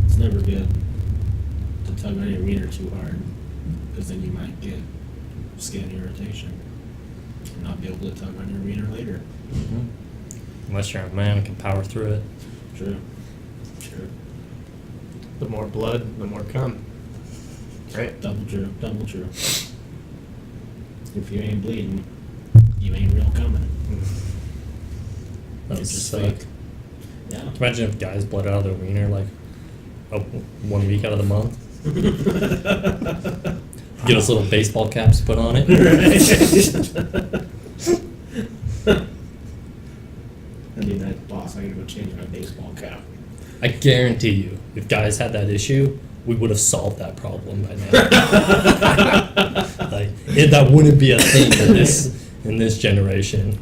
It's never good to tug on your wiener too hard, because then you might get skin irritation and not be able to tug on your wiener later. Mm-hmm. Unless you're a man and can power through it. True. The more blood, the more cum. Right? Double true. If you ain't bleeding, you ain't real coming. That would It's just suck. fake. Yeah. Imagine if guys bled out of their wiener like 1 week out of the month. Get us little baseball caps put on it. I need that boss. I gotta go change my baseball cap. I guarantee you, if guys had that issue, we would have solved that problem by now. That wouldn't be a thing in this generation.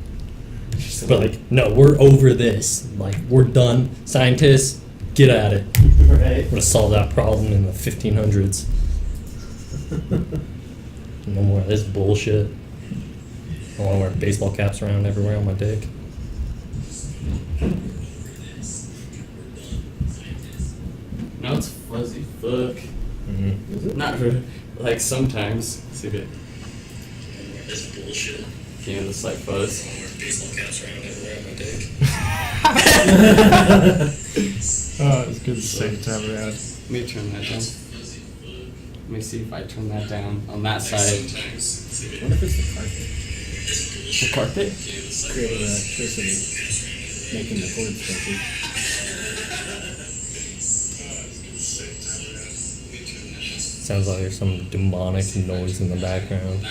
But like, no, we're over this. Like, we're done. Scientists, get at it. Right. Would have solved that problem in the 1500s. No more of this bullshit. I want to wear baseball caps around everywhere on my dick. No, it's fuzzy fuck. Mm-hmm. Is it? Not really. Like sometimes. See it. This bullshit. Yeah, it's like fuzz. I want to wear baseball caps around everywhere on my dick. Oh, it's good to say time around. Let me turn that down. Let me see if I turn that down on that side. What if it's the carpet? The carpet? Creating electricity, making the cords fuzzy. Sounds like there's some demonic noise in the background.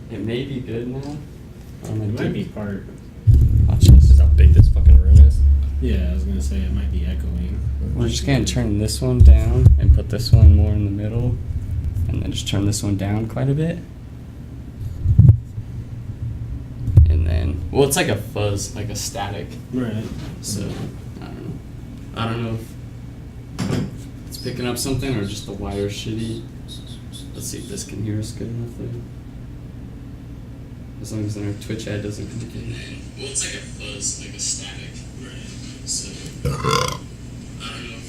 It may be good now. On my It might be dick. part. Watch this. Is how big this fucking room is? Yeah, I was gonna say it might be echoing. We're just gonna turn this one down and put this one more in the middle, and then just turn this one down quite a bit. And then, well, it's like a fuzz, like a static. Right. So I don't know if it's picking up something or just the wire's shitty. Let's see if this can hear us good enough there. As long as our Twitch ad doesn't communicate. Well, it's like a fuzz, like a static. Right. So I don't know if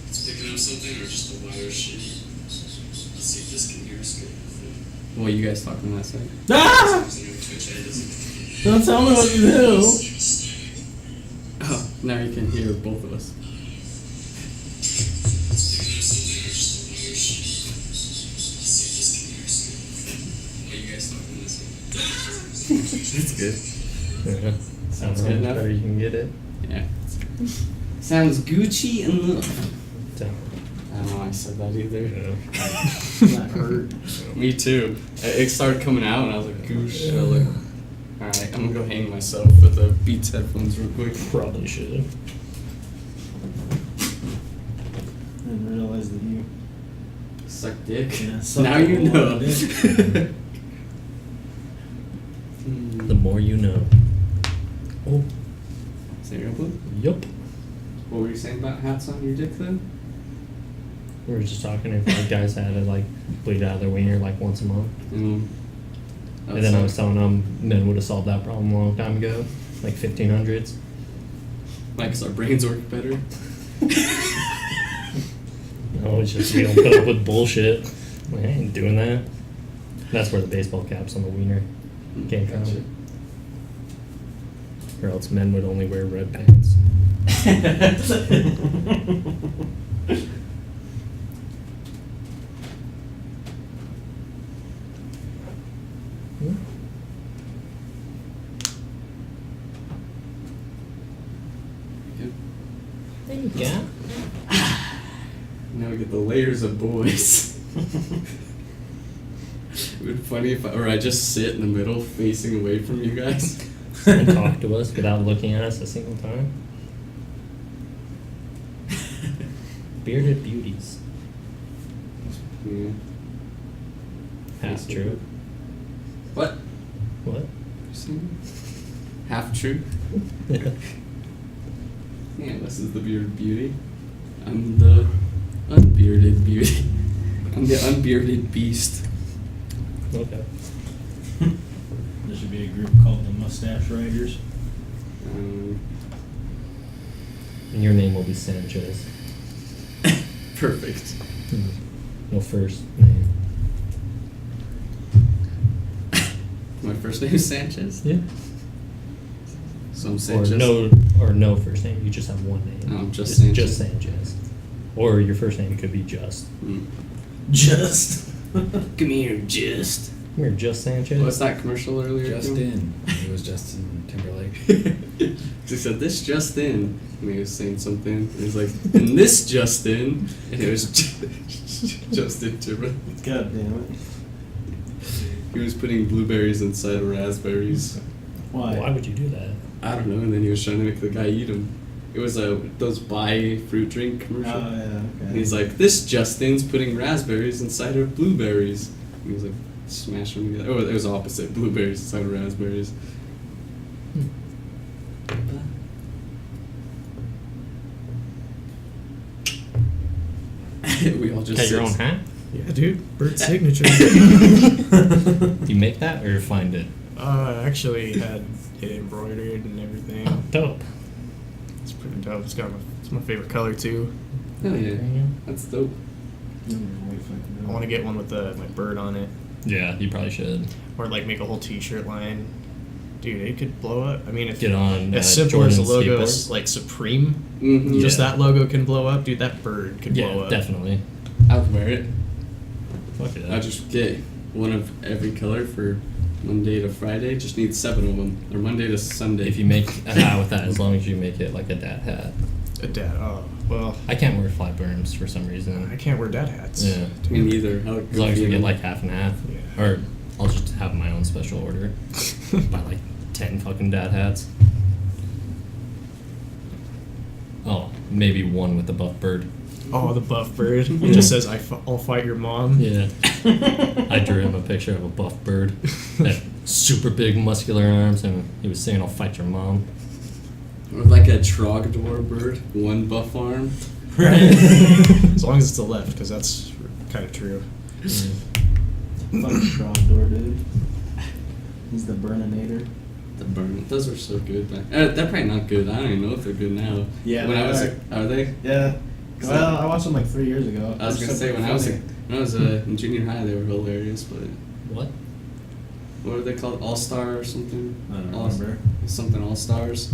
it's picking up something or just the wire's shitty. Let's see if this can hear us good enough there. Well, you guys talk on that side. Ah! Don't tell me what you do. Oh, now you can hear both of us. That's good. Yeah. Sounds good enough. Better you can get it. Yeah. Sounds Gucci enough. Damn. I don't know why I said that either. Yeah. That hurt. Me too. It started coming out and I was like, goosh. Alright, I'm gonna go hang myself with the Beats headphones real quick. Probably should. I didn't realize that you. Suck dick. Yeah, suck now a you lot know. of dick. The more you know. Oh. Is that your blue? Yup. What were you saying about hats on your dick then? We were just talking if like guys had to like bleed out of their wiener like once a month. Mm. And then I was telling them men would have solved that problem a long time ago, like 1500s. Like, 'cause our brains work better. No, it's just we don't put up with bullshit. Like, I ain't doing that. That's where the baseball caps on the wiener came from. Gotcha. Or else men would only wear red pants. Good. There you go. Now we get the layers of boys. It would be funny if I just sit in the middle facing away from you guys. And talk to us without looking at us a single time. Bearded beauties. Yeah. Half true. What? What? Half true? Yeah, this is the bearded beauty. I'm the unbearded beauty. I'm the unbearded beast. Okay. There should be a group called the Mustache Riders. And your name will be Sanchez. Perfect. No first name. My first name is Sanchez. Yeah. So I'm Or Sanchez. no first name. You just have one name. Oh, just It's Sanchez. Just Sanchez. Or your first name could be Just. Mm. Just. Come here, just. Come here, Just Sanchez. What's that commercial earlier? Justin. It was Justin Timberlake. He said, "This just in," and he was saying something. And he was like, "And this just in," and it was Justin Timberlake. God damn it. He was putting blueberries inside of raspberries. Why would you do that? I don't know, and then he was trying to make the guy eat them. It was those buy fruit drink commercial. Oh, yeah, okay. And he's like, "This Justin's putting raspberries inside of blueberries." And he was like, smash them together. Oh, it was opposite. Blueberries inside of raspberries. We all just Got your own sit- hat? Yeah, dude. Bird signature. Do you make that or find it? I actually had it embroidered and everything. Dope. It's pretty dope. It's my favorite color too. Hell yeah, that's dope. I want to get one with my bird on it, Yeah, you probably should. or like make a whole T-shirt line. Dude, it could blow up. I mean, if Get on as simple as the Jordan's logo skateboard. is like Supreme, Mm-hmm. just Yeah. that logo can blow up. Dude, that bird could blow Yeah, up. definitely. I'll wear it. Fuck it. I just get one of every color for Monday to Friday. Just need 7 of them. Or Monday to Sunday. If you make a hat with that, as long as you make it like a dad hat. A dad. Oh well, I can't wear flat berms for some I reason. can't wear dad hats. Yeah. Me neither. I look As long as goofy we in get them. like half and half. Yeah. Or I'll just have my own special order. Buy like 10 fucking dad hats. Oh, maybe one with the buff bird. Oh, the buff bird. It just says, I'll fight your mom. Yeah. I drew him a picture of a buff bird. Had super big muscular arms, and he was saying, "I'll fight your mom." Or like a trogdor bird. One buff arm. Right. As long as it's the left, because that's kind of true. Fucking Trogdor, dude. He's the Burninator. The burn. Those were so good. They're probably not good. I don't even know if they're good now. Yeah, When they I was are. are they? Yeah. Well, I watched them like 3 years ago. I was They're gonna say super when I was funny. in junior high they were hilarious, but What? what were they called? All Star or something? I don't All- remember. Something All Stars.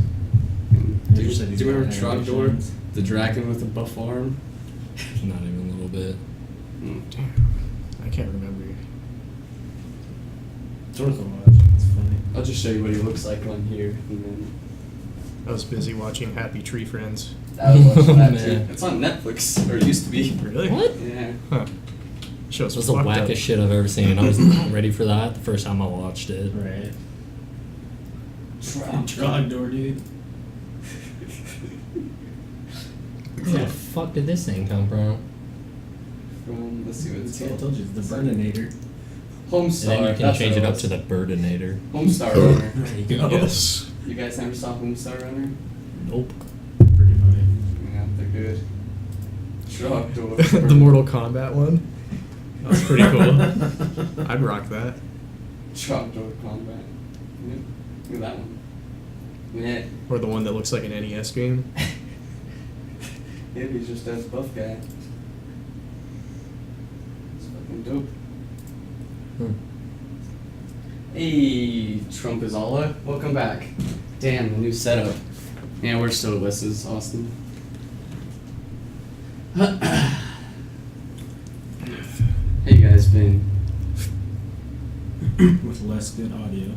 You Do said he's you remember got Trogdor? animations. The dragon with the buff arm? Not even a little bit. Damn. I can't remember. It's worth a watch. It's funny. I'll just show you what he looks like on here, and then I was busy watching Happy Tree Friends. I was watching that Man. too. It's on Netflix, or it used to be. Really? What? Yeah. Huh. Show's It was the fucked up. wackest shit I've ever seen. I was not ready for that the first time I watched it. Right. Trogdor, dude. Where the fuck did this thing come from? Let's see what it's See, I called. told you, it's the Burninator. And Homestar. then you can that's change what it up was. to the Birdinator. Homestar Runner. There you go. Yes. You guys never saw Homestar Runner? Nope. Pretty funny. Yeah, they're good. Trogdor. The Mortal Kombat one. That was pretty cool. I'd rock that. Trogdor Combat. Yeah. Look at that one. Yeah. Or the one that looks like an NES game. Yeah, he's just as buff guy. It's fucking dope. Hmm. Hey, Trumpizala, welcome back. Damn, the new setup. Yeah, we're so Wes's, Austin. How you guys been? With less good audio.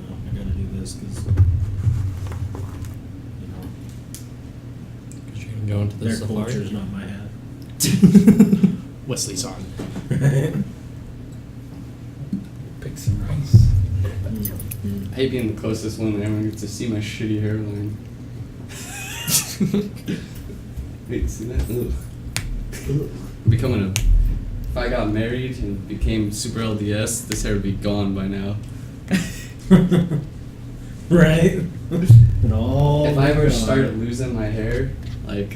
Oh, I gotta do this because, you know, Because you can go into the their safari. culture's not my hat. Wesley's on. Pick some rice. Mm. I hate being the closest one that everyone gets to see my shitty hairline. Wait, see that? Ugh. Becoming a. If I got married and became super LDS, this hair would be gone by now. Right? And all If I ever gone. start losing my hair, like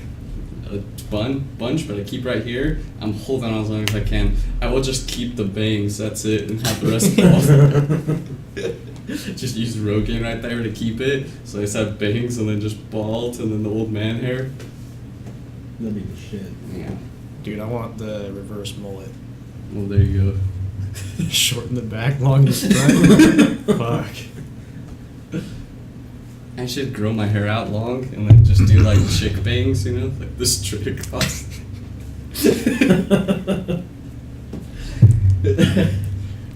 a bunch, but I keep right here, I'm holding on as long as I can. I will just keep the bangs, that's it, and have the rest fall. Just use Rogaine right there to keep it. So I just have bangs and then just bald and then the old man hair. That'd be the shit. Yeah. Dude, I want the reverse mullet. Well, there you go. Short in the back, long in the front. Fuck. I should grow my hair out long and then just do like chick bangs, you know, like this trick.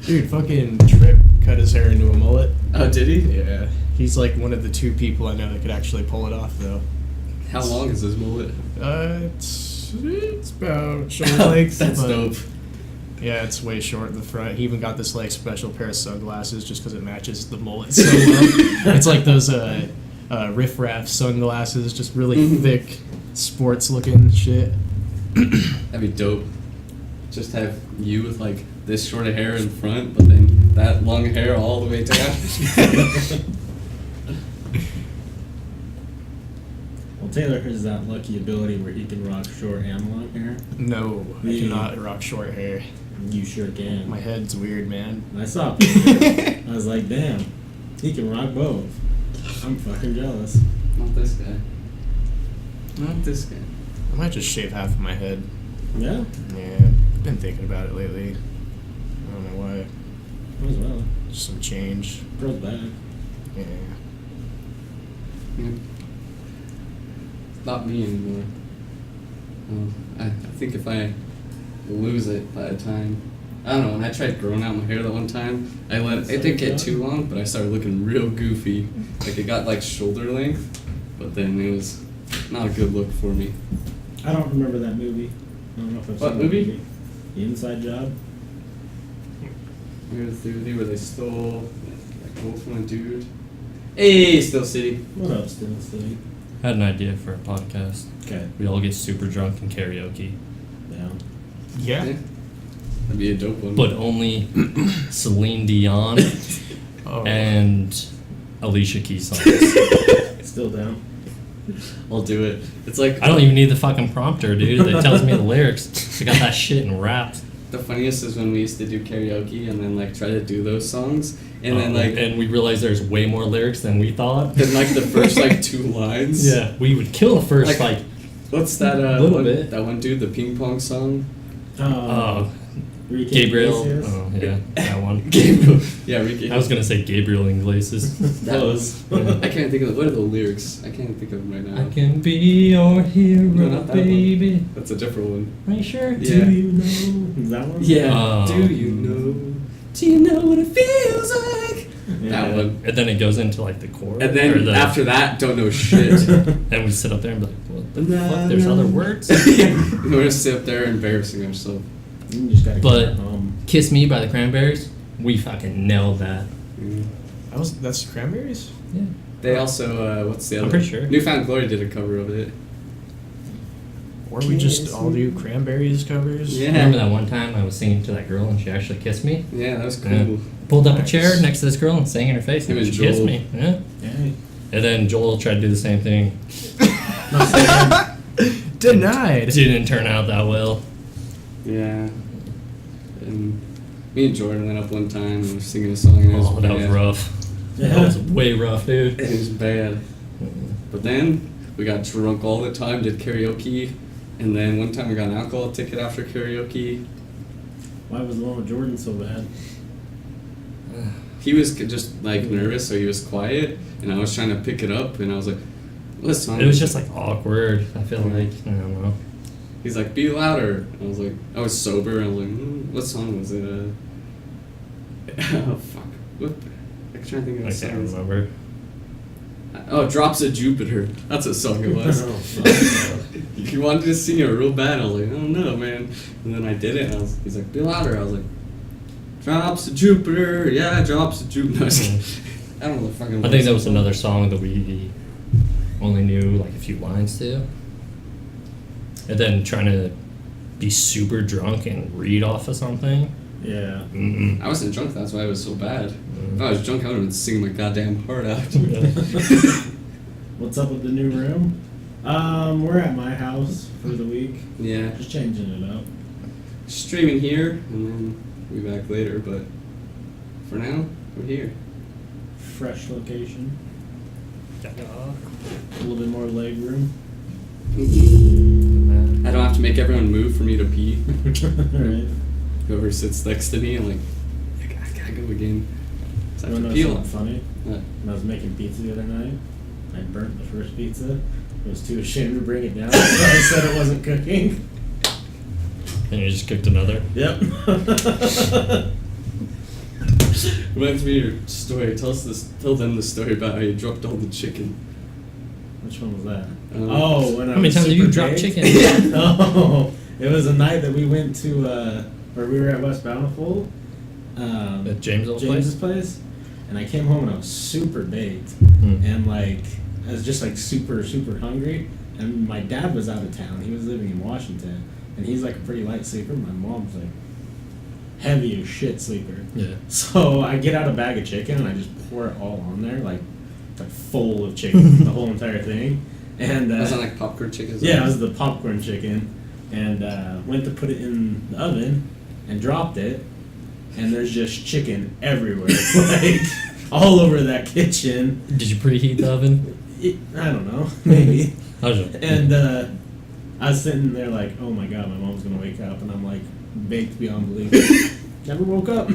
Dude, fucking Trip cut his hair into a mullet. Oh, did he? Yeah. He's like one of the 2 people I know that could actually pull it off, though. How long is his mullet? It's about shoulder length. That's but- dope. Yeah, it's way short in the front. He even got this like special pair of sunglasses just because it matches the mullet so well. It's like those riff raff sunglasses, just really thick, sports looking shit. That'd be dope. Just have you with like this short of hair in front, but then that long hair all the way down. Well, Taylor has that lucky ability where he can rock short and long hair. No, I Yeah. cannot rock short hair. You sure can. My head's weird, man. I saw a picture. I was like, damn, he can rock both. I'm fucking jealous. Not this guy. Not this guy. I might just shave half of my head. Yeah, Yeah, I've been thinking about it lately. I don't know why. as well. Just some change. Grows back. Yeah. Yeah. Not me anymore. I think if I lose it by the time, I don't know. When I tried growing out my hair that one time, it didn't get too long, but I started looking real goofy. Like it got like shoulder length, but then it was not a good look for me. I don't remember that movie. I don't know if I've What seen movie? that movie. The Inside Job. Here's the movie where they stole like gold from a dude. Hey, Still City. What up, Still City? I had an idea for a podcast. Okay. We all get super drunk and karaoke, Down. Yeah. That'd be a dope one. but only Celine Dion Oh. and Alicia Keys songs. Still down. I'll do it. It's like I don't even need the fucking prompter, dude. That tells me the lyrics. I got that shit in rap. the funniest is when we used to do karaoke and then like try to do those songs and then like and we realized there's way more lyrics than we thought. then like the first like 2 lines. Yeah, we would kill the first Like- What's that Little one, bit. that one dude, the ping pong song? Enrique Gabriel. Iglesias? Oh yeah, that one. Gabriel. Yeah, Ricky. I was gonna say Gabriel Iglesias. that was I can't think of what are the lyrics? I can't think of them right now. I can be your hero, No, not that one. baby. That's a different one. Are you sure? Yeah. Do you know? Is that one? Oh. Do you know? Do you know what it feels like? Yeah. That one. And then it goes into like the chorus. And then or the, after that, don't know shit. and we sit up there and be like, what the fuck? There's other words. We're gonna sit up there embarrassing ourselves. You just gotta But- get home. Kiss Me by the Cranberries. We fucking nailed that. That's cranberries? Yeah. They also, what's the I'm other? pretty sure. Newfound Glory did a cover of it. Or we just all do cranberries covers? Yeah. Remember that one time I was singing to that girl and she actually kissed me? Yeah, that was cool. Yeah. Pulled up a Nice. chair next to this girl and sang in her face Him and and she kissed Joel. me. Yeah. Yeah. And then Joel tried to do the same thing. Denied. It didn't turn out that well. Yeah. And me and Jordan went up one time and were singing a song and it was Oh, that was bad. rough. That was way rough, dude. It was bad. But then we got drunk all the time, did karaoke, and then one time we got an alcohol ticket after karaoke. Why was the one with Jordan so bad? He was just like nervous, so he was quiet, and I was trying to pick it up, and I was like, "What song?" It was just like awkward. I feel like, I don't know. He's like, "Be louder." I was like, I was sober, and I was like, "What song was it?" Oh fuck! What? I'm trying to think of I a can't song. remember. Oh, Drops of Jupiter. That's what song it was. Oh, fuck. He wanted to sing it real bad. I was like, I don't know, man. And then I did it. And he's like, be louder. I was like, Drops of Jupiter. Yeah, Drops of Jupiter. No, I was kidding. I don't know the fucking. I think that was another song that we only knew like a few lines to. And then trying to be super drunk and read off of something. Yeah. Mm-mm. I wasn't drunk. That's why it was so bad. If I was drunk, I would have been singing my goddamn heart out. What's up with the new room? We're at my house for the week. Yeah, Just changing it up. streaming here, and then we'll be back later. But for now, we're here. fresh location. Yeah. A little bit more leg room. I don't have to make everyone move for me to pee. Right. Whoever sits next to me, I'm like, I gotta go again. So I You have wanna to know peel. something funny? What? When I was making pizza the other night, I burnt the first pizza. I was too ashamed to bring it down, so I said it wasn't cooking. And you just cooked another. Yep. Reminds me of your story. Tell them the story about how you dropped all the chicken. Which one was that? Um, Oh, when I How many was times have you super dropped baked? chicken? Oh, it was a night that we went to, where we were at West Bountiful. At James' old James's place. And I came home and I was super baked. Hmm. And like, I was just like super, super hungry. And my dad was out of town. He was living in Washington. And he's like a pretty light sleeper. My mom's like heavy as shit sleeper. Yeah. So I get out a bag of chicken and I just pour it all on there, like full of chicken, the whole entire thing. And Was that like popcorn chicken? yeah, it was the popcorn chicken, and went to put it in the oven and dropped it, and there's just chicken everywhere, like all over that kitchen. Did you preheat the oven? I don't know, maybe. I was just, And I was sitting there like, oh my god, my mom's gonna wake up, and I'm like baked beyond belief. Never woke up.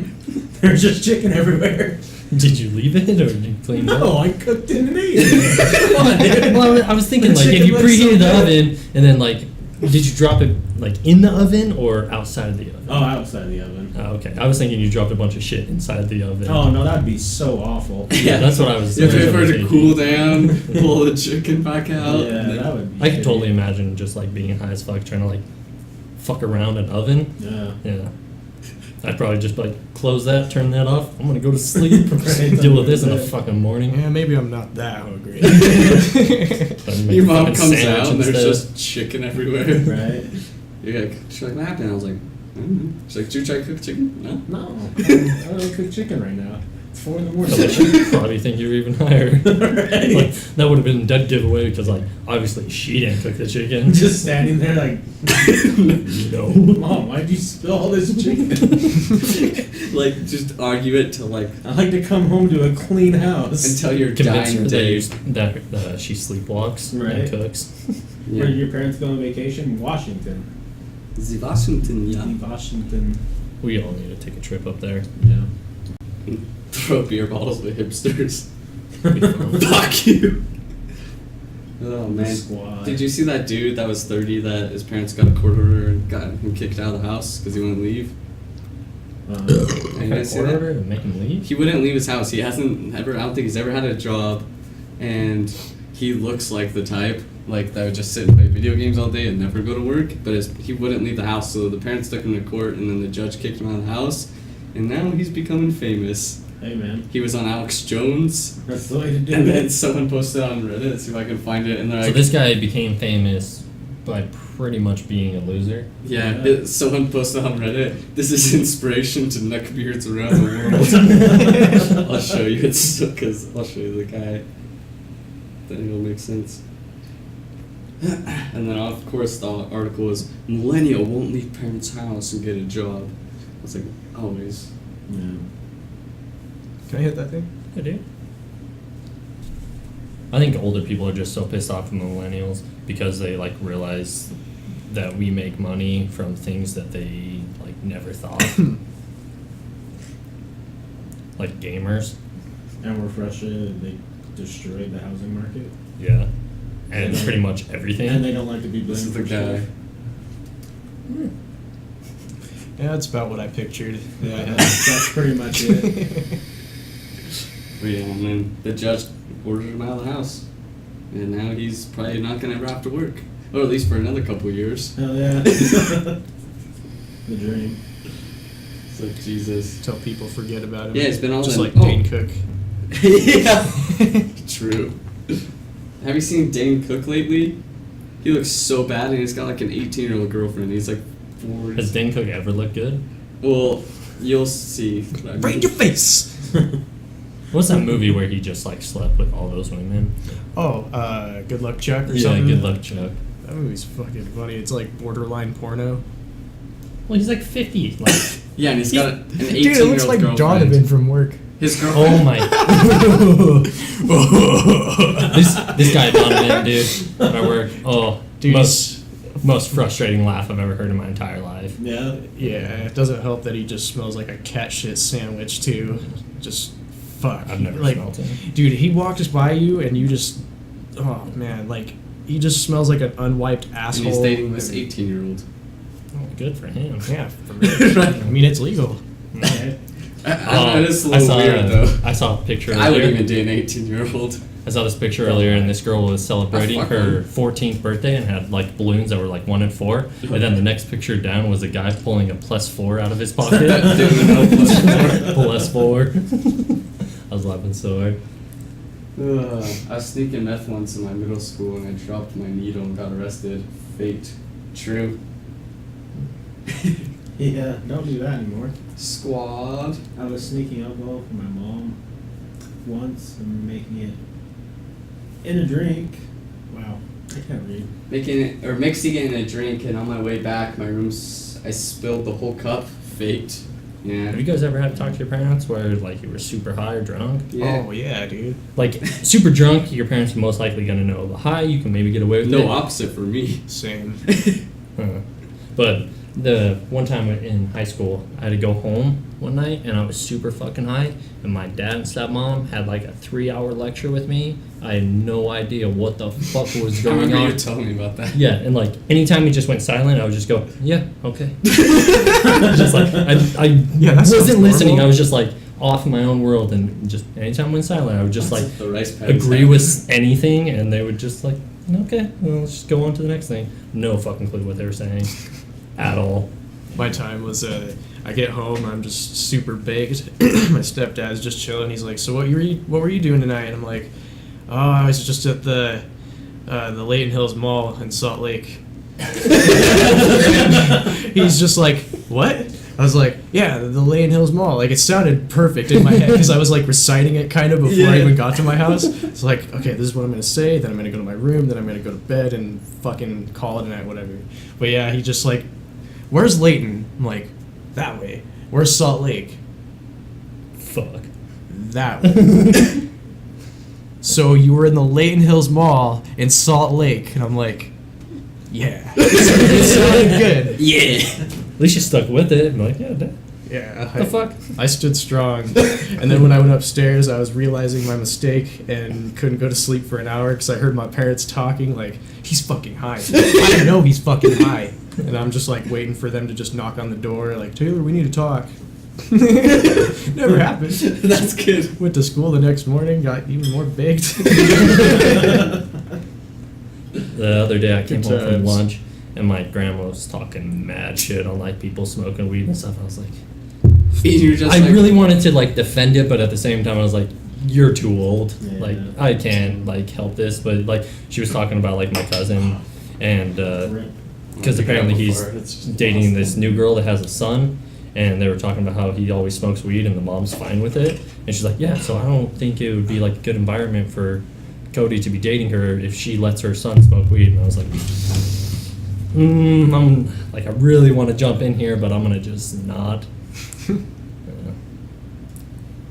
There's just chicken everywhere. did you leave it or did you clean it No, up? I cooked it and ate it. Come on, dude. Well, I was thinking The like if chicken you looks so preheated the good. oven and then like, did you drop it like in the oven or outside of the oven? Oh, outside the oven. Oh, okay. I was thinking you dropped a bunch of shit inside the oven. Oh no, that'd be so awful. Yeah, that's what I was. You have to that's wait what for I it was to cool thinking. down, pull the chicken back out. Yeah, and then- that would be I could shitty. totally imagine just like being high as fuck, trying to like fuck around an oven. Yeah. Yeah. I'd probably just like close that, turn that off. I'm gonna go to sleep. Right. Deal with this in the fucking morning. Yeah, maybe I'm not that hungry. I'd make Your a mom fucking comes sandwich out and there's instead. just chicken everywhere. Right? You're like, she's like, what happened? I was like, I don't know. She's like, did you try to cook chicken? No. No. I don't cook chicken right now. It's 4 in the morning. They should probably think you're even higher. Right. Like, that would have been a dead giveaway because like obviously she didn't cook the chicken. Just standing there like, no. Mom, why'd you spill all this chicken? Like, just argue it till like, I like to come home to a clean house. until your Convince her dying that, day. that she sleepwalks Right. and cooks. Where did your parents go on vacation? Washington. The Washington, yeah. Washington. We all need to take a trip up there. Yeah. Throw beer bottles with hipsters. Be fun. Fuck you. Oh man. Squad. Did you see that dude that was 30 that his parents got a court order and got him kicked out of the house because he wouldn't leave? Uh, You guys see Court that? order to make him leave? He wouldn't leave his house. He hasn't ever. I don't think he's ever had a job, and he looks like the type like that would just sit and play video games all day and never go to work. But he wouldn't leave the house, so the parents took him to court, and then the judge kicked him out of the house, and now he's becoming famous. hey man, He was on Alex Jones, that's the way to do and then it. someone posted on Reddit. See if I can find it, and they're So like, this guy became famous by pretty much being a loser. yeah, Yeah. someone posted on Reddit. This is inspiration to neckbeards around the world. I'll show you. It's because I'll show you the guy. Then it'll make sense. And then of course the article is millennial won't leave parents' house and get a job. I was like, always. Yeah. Can I hit that thing? I do. I think older people are just so pissed off at millennials because they like realize that we make money from things that they like never thought. Like gamers. And we're frustrated they destroyed the housing market. Yeah. And Yeah. pretty much everything. And they don't like to be blamed This is for the guy. shit. Yeah, that's about what I pictured. Yeah, that's pretty much it. But yeah, and then the judge ordered him out of the house. And now he's probably not gonna ever have to work. Or at least for another couple years. Hell yeah. The dream. It's like Jesus. Until people forget about him. Yeah, it's been all just them- like oh. Dane Cook. Yeah. True. Have you seen Dane Cook lately? He looks so bad, and he's got like an 18-year-old girlfriend. He's like 40. Has Dane Cook ever looked good? Well, you'll see. Right in your face. What's that movie where he just like slept with all those women? Oh, Good Luck Chuck or Yeah, something. Good Luck Chuck. That movie's fucking funny. It's like borderline porno. Well, he's like 50. Like, Yeah, and he's got an 18-year-old Dude, it looks like girlfriend. Donovan from work. His girlfriend. Oh my. this guy Donovan, dude, at my work. Oh, Dude, most frustrating laugh I've ever heard in my entire life. Yeah. yeah, it doesn't help that he just smells like a cat shit sandwich too. Just fuck. I've never like, smelled him. Dude, he walks by you and you just, oh man, like he just smells like an unwiped And asshole. he's dating this 18-year-old. Oh, good for him. Yeah, for me. I mean, it's legal. Okay. It is a I little saw weird though. I saw a picture I wouldn't earlier. even date an 18-year-old. I saw this picture earlier, and this girl was celebrating fuck her him. 14th birthday and had like balloons that were like 1 and 4. And then the next picture down was a guy pulling a +4 out of his pocket. Doing another +4. +4. I was laughing so hard. I was sneaking meth once in my middle school and I dropped my needle and got arrested. Faked. True. Yeah, don't do that anymore. Squad. I was sneaking alcohol from my mom once and making it in a drink. Wow, I can't read. Mixing it in a drink, and on my way back, I spilled the whole cup. Faked. Yeah. Have you guys ever had to talk to your parents where like you were super high or drunk? Yeah. Oh yeah, dude. Like super drunk, your parents are most likely gonna know. But high, you can maybe get away with it. No, opposite for me. Same. But the one time in high school, I had to go home one night, and I was super fucking high, and my dad and stepmom had like a 3-hour lecture with me. I had no idea what the fuck was I going remember on. you telling me about that. Yeah, and like anytime he just went silent, I would just go, yeah, okay. Just like I Yeah, that sounds wasn't listening. normal. I was just like off in my own world, and just anytime I went silent, I would just like The rice paddies agree have- with anything, and they would just like, okay, well, let's just go on to the next thing. No fucking clue what they were saying at all. My time was I get home, I'm just super baked. My stepdad's just chilling. He's like, "So what were you doing tonight?" And I'm like, "Oh, I was just at the Layton Hills Mall in Salt Lake." He's just like, "What?" I was like, "Yeah, the Layton Hills Mall." Like it sounded perfect in my head because I was like reciting it kind of before I even got to my house. It's like, okay, this is what I'm gonna say. Then I'm gonna go to my room. Then I'm gonna go to bed and fucking call it a night, whatever. But yeah, he just like, "Where's Layton?" I'm like, "That way." "Where's Salt Lake?" Fuck. "That way." "So you were in the Layton Hills Mall in Salt Lake?" And I'm like, "Yeah." It sounded good. Yeah. At least you stuck with it. I'm like, yeah, Yeah. the fuck? I stood strong. And then when I went upstairs, I was realizing my mistake and couldn't go to sleep for an hour because I heard my parents talking like, "He's fucking high." I know he's fucking high. And I'm just like waiting for them to just knock on the door like, "Taylor, we need to talk." Never happened. That's good. Went to school the next morning, got even more baked. The other day I came Good home from times. lunch, and my grandma was talking mad shit on like people smoking weed and stuff. I was like, You're just I like, really wanted to like defend it, but at the same time I was like, you're too old. Yeah. Like I can't like help this. But like she was talking about like my cousin, and because apparently he's dating this new girl that has a son, and they were talking about how he always smokes weed and the mom's fine with it. And she's like, yeah, so I don't think it would be like a good environment for Cody to be dating her if she lets her son smoke weed. And I was like, I'm like, I really want to jump in here, but I'm gonna just not.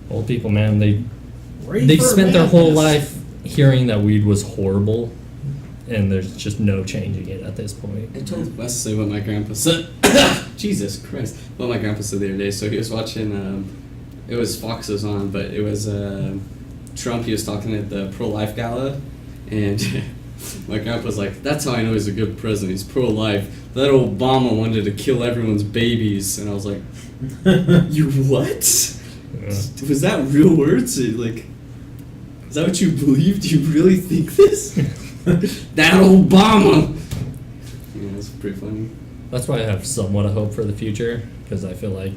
Old people, man, they've spent their whole life hearing that weed was horrible, and there's just no changing it at this point. I told Wesley what my grandpa said. Jesus Christ. What my grandpa said the other day. So he was watching, it was Fox was on, but it was Trump. He was talking at the pro-life gala, and my grandpa's like, "That's how I know he's a good president. He's pro-life. That Obama wanted to kill everyone's babies." And I was like, "You what? Was that real words? Like, is that what you believe? Do you really think this?" That Obama. Yeah, that's pretty funny. That's why I have somewhat of hope for the future, because I feel like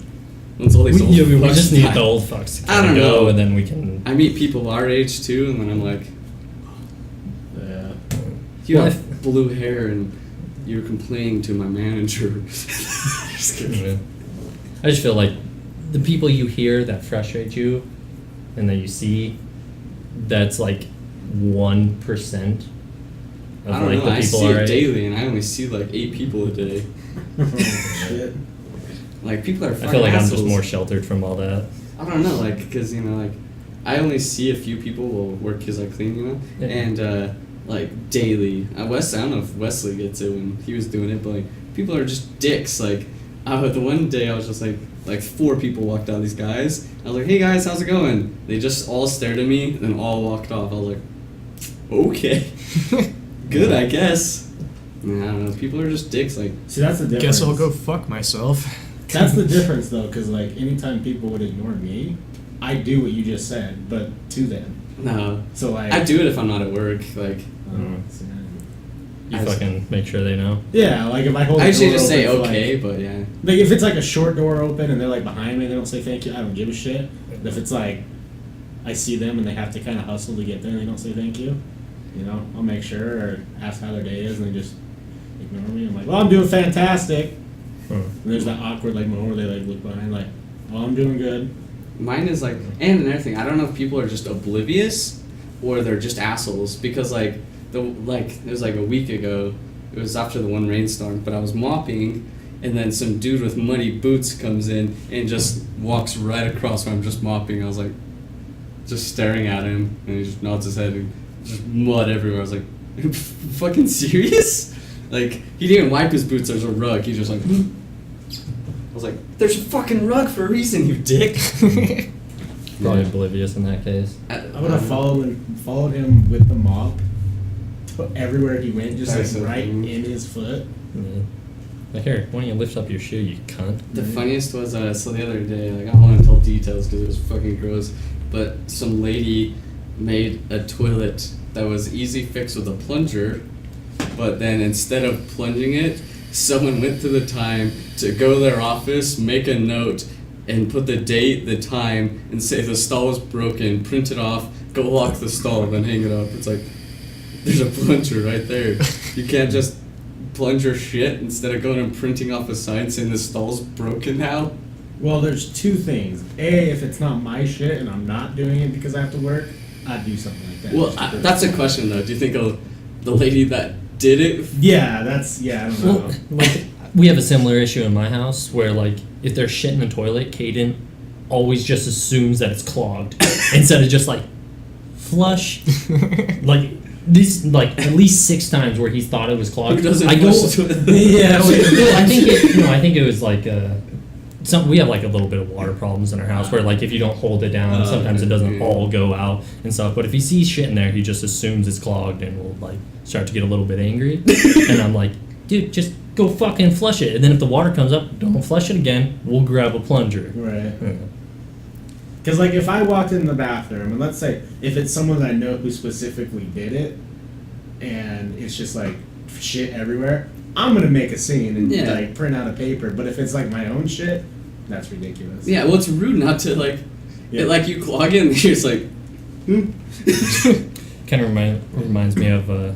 Once all these old we fucks just need die. the old fucks to I don't kinda go, know. and then we can. I meet people our age too, and then I'm like, Yeah. you Well, have blue hair and you're complaining to my manager. Just kidding. Yeah. I just feel like the people you hear that frustrate you, and that you see, that's like 1% of I don't like know. the I people see our it age. daily, and I only see like 8 people a day. Oh, shit. Like people are. I feel like I'm just more sheltered from all that. I don't know, like, because, like, I only see a few people will work because I clean, Yeah. and, like, daily. I don't know if Wesley gets it when he was doing it, but, like, people are just dicks. Like, the one day I was just like 4 people walked out, these guys. I was like, hey guys, how's it going? They just all stared at me and then all walked off. I was like, okay. Good, I guess. Yeah, I don't know. People are just dicks. Like, See, that's the difference. Guess I'll go fuck myself. That's the difference, though, because like anytime people would ignore me, I do what you just said, but to them. no. So like, I do it if I'm not at work. Like, so, You I- fucking make sure they know. yeah, like if I hold I the usually door just say open for, okay, like, but yeah. like if it's like a short door open and they're like behind me, they don't say thank you. I don't give a shit. But if it's like I see them and they have to kind of hustle to get there, and they don't say thank you. You know, I'll make sure or ask how their day is, and they just ignore me. I'm like, well, I'm doing fantastic. And there's that awkward like moment where they like look behind, like, well, I'm doing good. Mine is like, and another thing, I don't know if people are just oblivious or they're just assholes because like it was like a week ago. It was after the one rainstorm, but I was mopping, and then some dude with muddy boots comes in and just walks right across where I'm just mopping. I was like, just staring at him, and he just nods his head and just mud everywhere. I was like, are you fucking serious? Like, he didn't wipe his boots. There's a rug. He just like. I was like, there's a fucking rug for a reason, you dick. Probably oblivious in that case. I would have followed him with the mop to everywhere he went, just That's like so right cool. in his foot. Yeah. Like, here, why don't you lift up your shoe, you cunt? The funniest was, so the other day, like, I don't want to tell details because it was fucking gross, but some lady made a toilet that was easy fix with a plunger, but then instead of plunging it, someone went through the time to go to their office, make a note, and put the date, the time, and say the stall was broken, print it off, go lock the stall, then hang it up. It's like, there's a plunger right there. You can't just plunge your shit instead of going and printing off a sign saying the stall's broken now. Well, there's two things. A, if it's not my shit and I'm not doing it because I have to work, I'd do something like that. Well, Just because- that's a question though. Do you think the lady that did it? Yeah, I don't know. Well, like, we have a similar issue in my house where, like, if there's shit in the toilet, Caden always just assumes that it's clogged instead of just, like, flush. Like, this, like, at least 6 times where he's thought it was clogged. Who doesn't I go, flush the toilet? Yeah, I think it was, like, we have like a little bit of water problems in our house where like if you don't hold it down, sometimes it doesn't all go out and stuff. But if he sees shit in there, he just assumes it's clogged and will like start to get a little bit angry. And I'm like, dude, just go fucking flush it. And then if the water comes up, don't flush it again. We'll grab a plunger. Right. Yeah. Because, like, if I walked in the bathroom, and let's say if it's someone that I know who specifically did it, and it's just, like, shit everywhere, I'm going to make a scene and, Yeah. like, print out a paper. But if it's, like, my own shit, that's ridiculous. Yeah, well, it's rude not to like, Yeah. it, like you clog in and you're just like, Kind of reminds me of the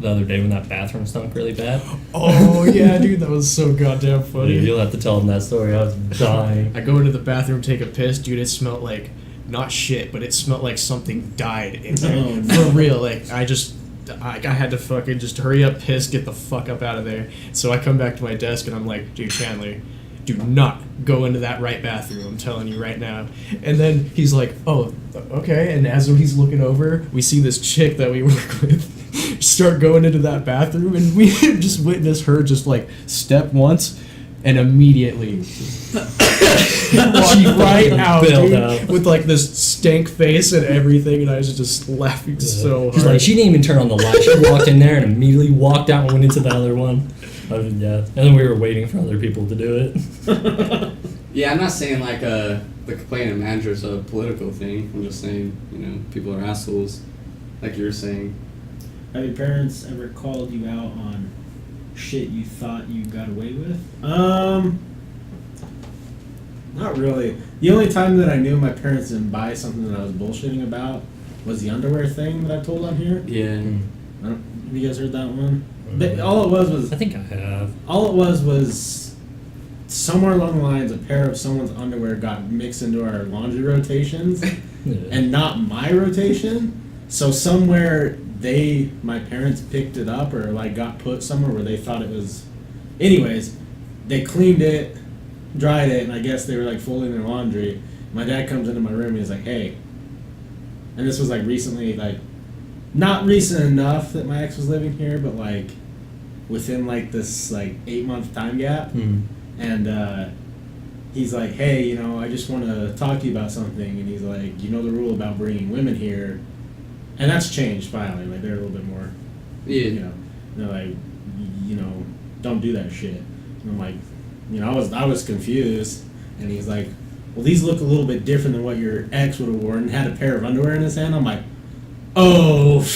other day when that bathroom stunk really bad. Oh yeah, dude, that was so goddamn funny. You'll have to tell him that story. I was dying. I go into the bathroom, take a piss, dude. It smelled like not shit, but it smelled like something died in there. Oh, no. For real, like I had to fucking just hurry up, piss, get the fuck up out of there. So I come back to my desk and I'm like, dude, Chandler, do not go into that right bathroom. I'm telling you right now. And then he's like, oh, okay. And as he's looking over, we see this chick that we work with start going into that bathroom, and we just witness her just like step once and immediately walk right out, Bailed dude, out. with like this stank face and everything. And I was just laughing so hard. He's like, she didn't even turn on the light. She walked in there and immediately walked out and went into the other one. Yeah, and then we were waiting for other people to do it. yeah, I'm not saying like the complaining manager is a political thing. I'm just saying, people are assholes, like you were saying. Have your parents ever called you out on shit you thought you got away with? Not really. The only time that I knew my parents didn't buy something that I was bullshitting about was the underwear thing that I told on here. Yeah. Have you guys heard that one? All it was I think I have. all it was somewhere along the lines a pair of someone's underwear got mixed into our laundry rotations Yeah. and not my rotation. So somewhere my parents picked it up or like got put somewhere where they thought it was. Anyways, they cleaned it, dried it, and I guess they were like folding their laundry. My dad comes into my room and he's like, hey. And this was like recently, like, not recent enough that my ex was living here, but like within like this like 8-month time gap. And he's like, hey, you know, I just want to talk to you about something. And he's like, you know the rule about bringing women here, and that's changed finally. Like they're a little bit more, you know, they're like, you know, don't do that shit. And I'm like, you know, I was confused, and he's like, well, these look a little bit different than what your ex would have worn. And had a pair of underwear in his hand. I'm like, oh,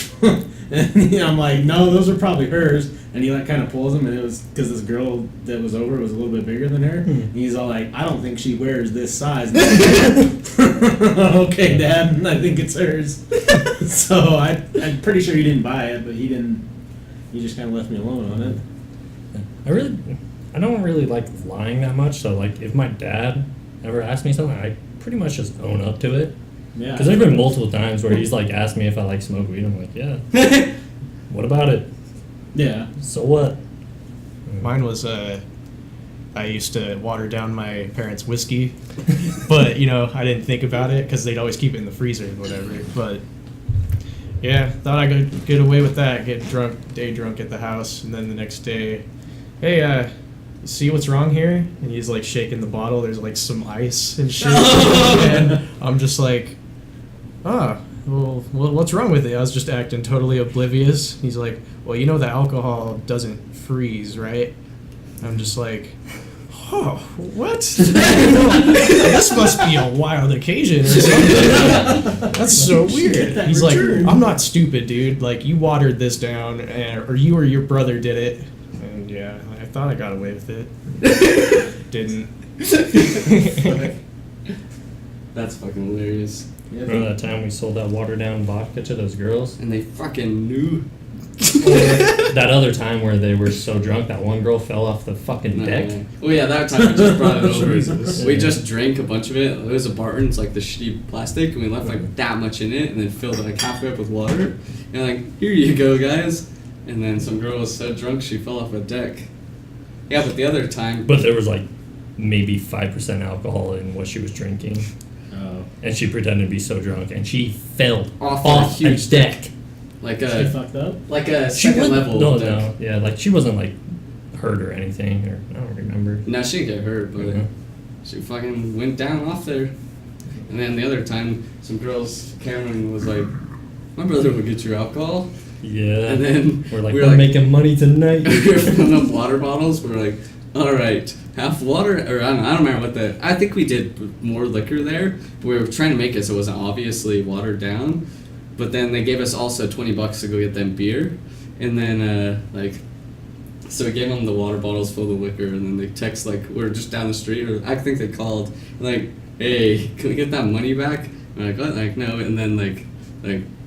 and you know, I'm like, no, those are probably hers. And he like kind of pulls them, and it was because this girl that was over was a little bit bigger than her. And he's all like, I don't think she wears this size. Okay, Dad, I think it's hers. So I'm pretty sure he didn't buy it, but he didn't. He just kind of left me alone on it. I don't really like lying that much. So like, if my dad ever asks me something, I pretty much just own up to it. Yeah. Because there's been multiple times where he's like asked me if I like smoke weed. I'm like, yeah. What about it? Yeah. So what? Mine was I used to water down my parents' whiskey, but you know I didn't think about it because they'd always keep it in the freezer or whatever. But yeah, thought I could get away with that, get drunk, day drunk at the house, and then the next day, hey, see what's wrong here? And he's like shaking the bottle. There's like some ice and shit, and I'm just like, well, what's wrong with it? I was just acting totally oblivious. He's like, well, you know that alcohol doesn't freeze, right? I'm just like, oh, what? This must be a wild occasion or something. That's so weird. He's like, I'm not stupid, dude. Like, you watered this down, or you or your brother did it. And yeah, I thought I got away with it. Didn't. That's fucking hilarious. Remember that time we sold that watered down vodka to those girls? And they fucking knew. That other time where they were so drunk that one girl fell off the fucking deck. Oh yeah, that time we just brought it over. Jesus. We just drank a bunch of it. It was a Barton, it's like the shitty plastic, and we left like that much in it, and then filled it like halfway up with water. And like, here you go, guys. And then some girl was so drunk she fell off a deck. Yeah, but the other time. But there was like maybe 5% alcohol in what she was drinking. Oh. And she pretended to be so drunk, and she fell Off off a huge a deck. Like She a fucked up? second level. No, deck. no, yeah, like she wasn't like hurt or anything, or I don't remember. No, she didn't get hurt, but Yeah. she fucking went down off there. And then the other time, some girls, Cameron was like, my brother would get you alcohol. Yeah. And then we're like, we we're were like, making money tonight. we were filling up water bottles. We're like, all right, half water, or I don't remember what I think we did more liquor there. But we were trying to make it so it wasn't obviously watered down. But then they gave us also $20 to go get them beer. And then, so we gave them the water bottles full of liquor, and then they text, like, we were just down the street, or I think they called, like, hey, can we get that money back? And we're like, what? Like, no. And then, like,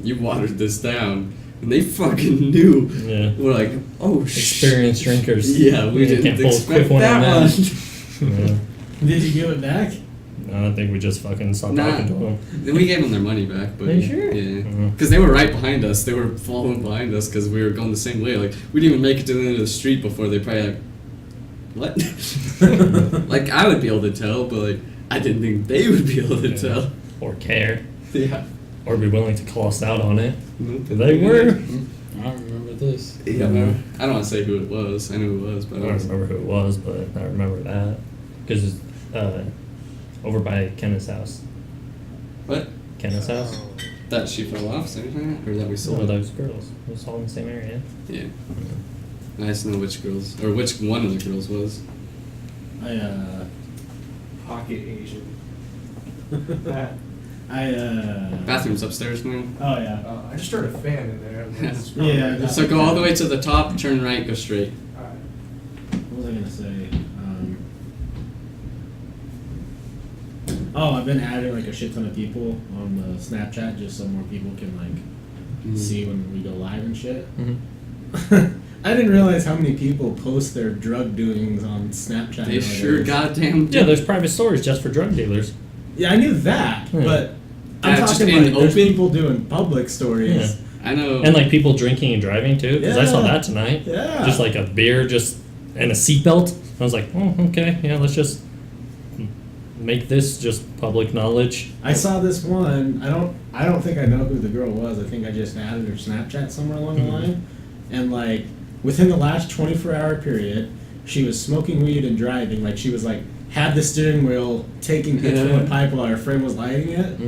you watered this down. And they fucking knew. Yeah. We're like, oh, shit. Experienced drinkers. Yeah, we Can't didn't pull a expect quick one on that that. much. Yeah. Did you give it back? No, I think we just fucking stopped Nah. talking to them. Then we gave them their money back, but Are you sure? yeah, Mhm. because they were right behind us. They were following behind us because we were going the same way. Like we didn't even make it to the end of the street before they probably like, what? Like I would be able to tell, but like I didn't think they would be able to Yeah. tell. Or care. Yeah, Or be willing to call us out on it. Nope. They were. I don't remember this. Yeah, I don't want to say who it was. I knew who it was, I but don't remember who it was, but I remember that. Because over by Kenneth's house. What? Kenneth's house? That she fell off, something like that, or that we sold. No, those girls. It was all in the same area. Yeah. Nice to know which girls, or which one of the girls was. Pocket Asian. Bathroom's upstairs now. Oh yeah. I just heard a fan in there. Yeah. So go all the way to the top, turn right, go straight. What was I gonna say? Oh, I've been adding like a shit ton of people on the Snapchat just so more people can like see when we go live and shit. Mm-hmm. I didn't realize how many people post their drug doings on Snapchat. They nowadays. sure goddamn do. Yeah, there's private stories just for drug dealers. Yeah, I knew that, Yeah. but I'm Just talking in like there's open? people doing public stories. Yeah. I know. And like people drinking and driving too, because I saw Yeah. that tonight. Yeah. Just like a beer, just and a seatbelt. I was like, oh, okay, yeah, let's just make this just public knowledge. I saw this one. I don't think I know who the girl was. I think I just added her Snapchat somewhere along the line. And like within the last 24-hour period, she was smoking weed and driving. Like she was like had the steering wheel taking hits from a pipe while her friend was lighting it,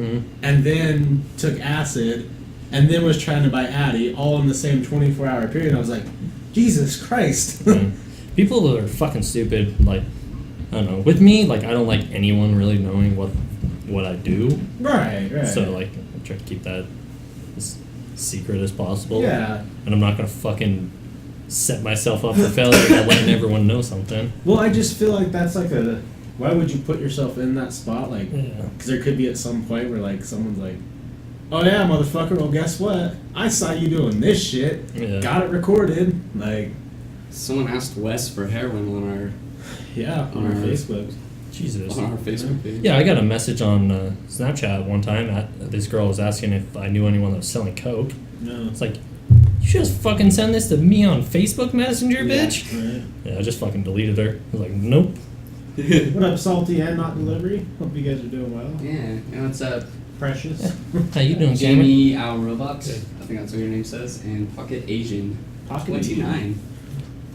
and then took acid, and then was trying to buy Addy all in the same 24-hour period. I was like, Jesus Christ. People that are fucking stupid, like, I don't know. With me, like, I don't like anyone really knowing what I do. Right. So, like, I try to keep that as secret as possible. Yeah. And I'm not gonna fucking set myself up for failure by letting everyone know something. Well, I just feel like that's like a. Why would you put yourself in that spot? Like, because there could be at some point where like someone's like, "Oh yeah, motherfucker. Well, guess what? I saw you doing this shit. Yeah. Got it recorded." Like, Someone asked Wes for heroin on our on our Facebook. Jesus. on our Facebook page. Yeah, I got a message on Snapchat one time. This girl was asking if I knew anyone that was selling coke. No. It's like, you just fucking send this to me on Facebook Messenger, Yeah. bitch? Right. Yeah, I just fucking deleted her. I was like, nope. What up, Salty and Not Delivery? Hope you guys are doing well. Yeah, and what's up? Precious. How you doing, Cameron? Jamie Our Robot, I think that's what your name says, and Pocket Asian, Pocket 29.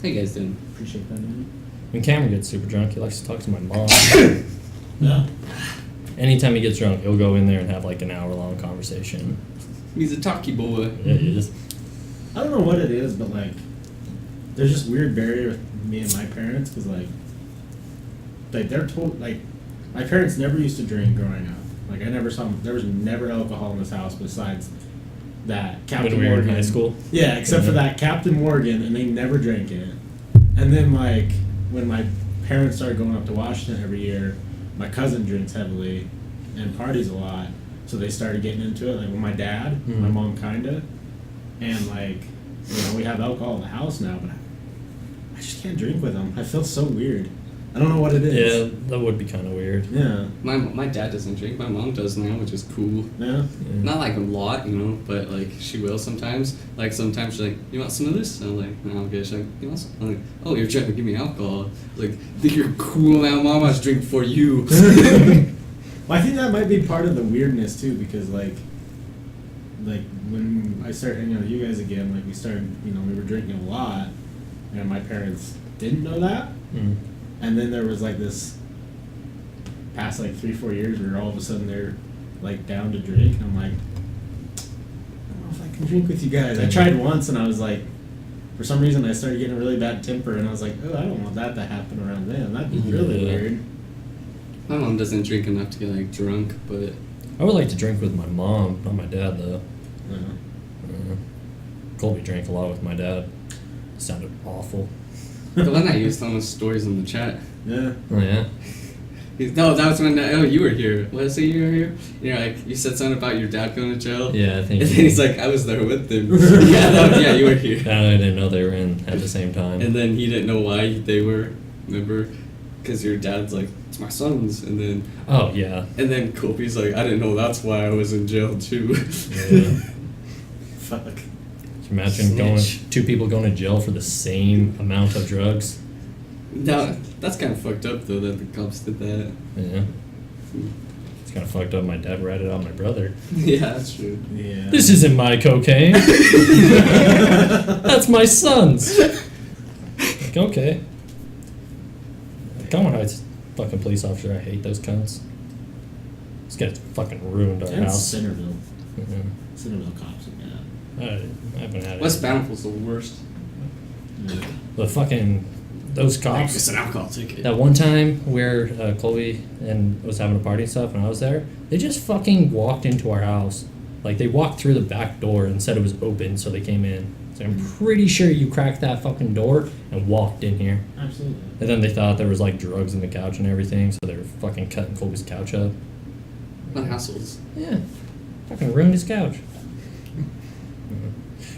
How you guys doing? Appreciate that, man. When Cameron gets super drunk, he likes to talk to my mom. Yeah. Anytime he gets drunk, he'll go in there and have like an hour-long conversation. He's a talky boy. Yeah, he is. I don't know what it is, but like, there's just weird barrier with me and my parents because like they're told like, my parents never used to drink growing up. Like I never saw there was never alcohol in this house besides that Captain When we were in Morgan. high school? Yeah, except for Mhm. that Captain Morgan, and they never drank it. And then like when my parents started going up to Washington every year, my cousin drinks heavily and parties a lot, so they started getting into it. Like with my dad, my Mhm. mom kinda, and like we have alcohol in the house now, but I just can't drink with them. I feel so weird. I don't know what it Yeah, is. that would be kind of weird. Yeah. My dad doesn't drink. My mom does now, which is cool. Yeah. Yeah. Not like a lot, but like she will sometimes. Like sometimes she's like, "You want some of this?" And I'm like, "No, I'm good." She's like, "You want some?" I'm like, "Oh, you're trying to give me alcohol." Like, think you're cool now, Mom? I was drinking for you. Well, I think that might be part of the weirdness too, because like when I started hanging out with you guys again, like we started, we were drinking a lot, and my parents didn't know that, Mm. and then there was like this past like 3-4 years where all of a sudden they're like down to drink, and I'm like, I don't know if I can drink with you guys. I tried once, and I was like, for some reason I started getting a really bad temper, and I was like, oh, I don't want that to happen around them. That'd be really Yeah. weird. My mom doesn't drink enough to get like drunk, but I would like to drink with my mom, not my dad, though. Colby drank a lot with my dad. It sounded awful. the one that used telling us stories in the chat. Yeah. Oh, yeah? No, that was when you were here. Was it you were here? You're like, you said something about your dad going to jail. Yeah, I think. And then he's like, I was there with him. yeah, you were here. I didn't know they were in at the same time. And then he didn't know why they were. Remember? Because your dad's like, it's my son's. And yeah. then Kobe's like, I didn't know that's why I was in jail too. Yeah. Fuck. Can you imagine Snitch. two people going to jail for the same amount of drugs? That's kind of fucked up though that the cops did that. Yeah. It's kind of fucked up. My dad ratted out my brother. Yeah, that's true. Yeah. This isn't my cocaine. That's my son's. Like, okay. Come on, Heights fucking police officer. I hate those cunts. This guy's fucking ruined our And house. Centerville. Yeah. Centerville cops are bad. I haven't had West it. Bountiful's the worst. Yeah. The fucking those It's cops. an alcohol ticket. That one time where Colby and was having a party and stuff, and I was there, they just fucking walked into our house. Like they walked through the back door and said it was open, so they came in. So I'm pretty sure you cracked that fucking door and walked in here. Absolutely. And then they thought there was like drugs in the couch and everything, so they were fucking cutting Colby's couch up. What hassles? Yeah, fucking ruined his couch.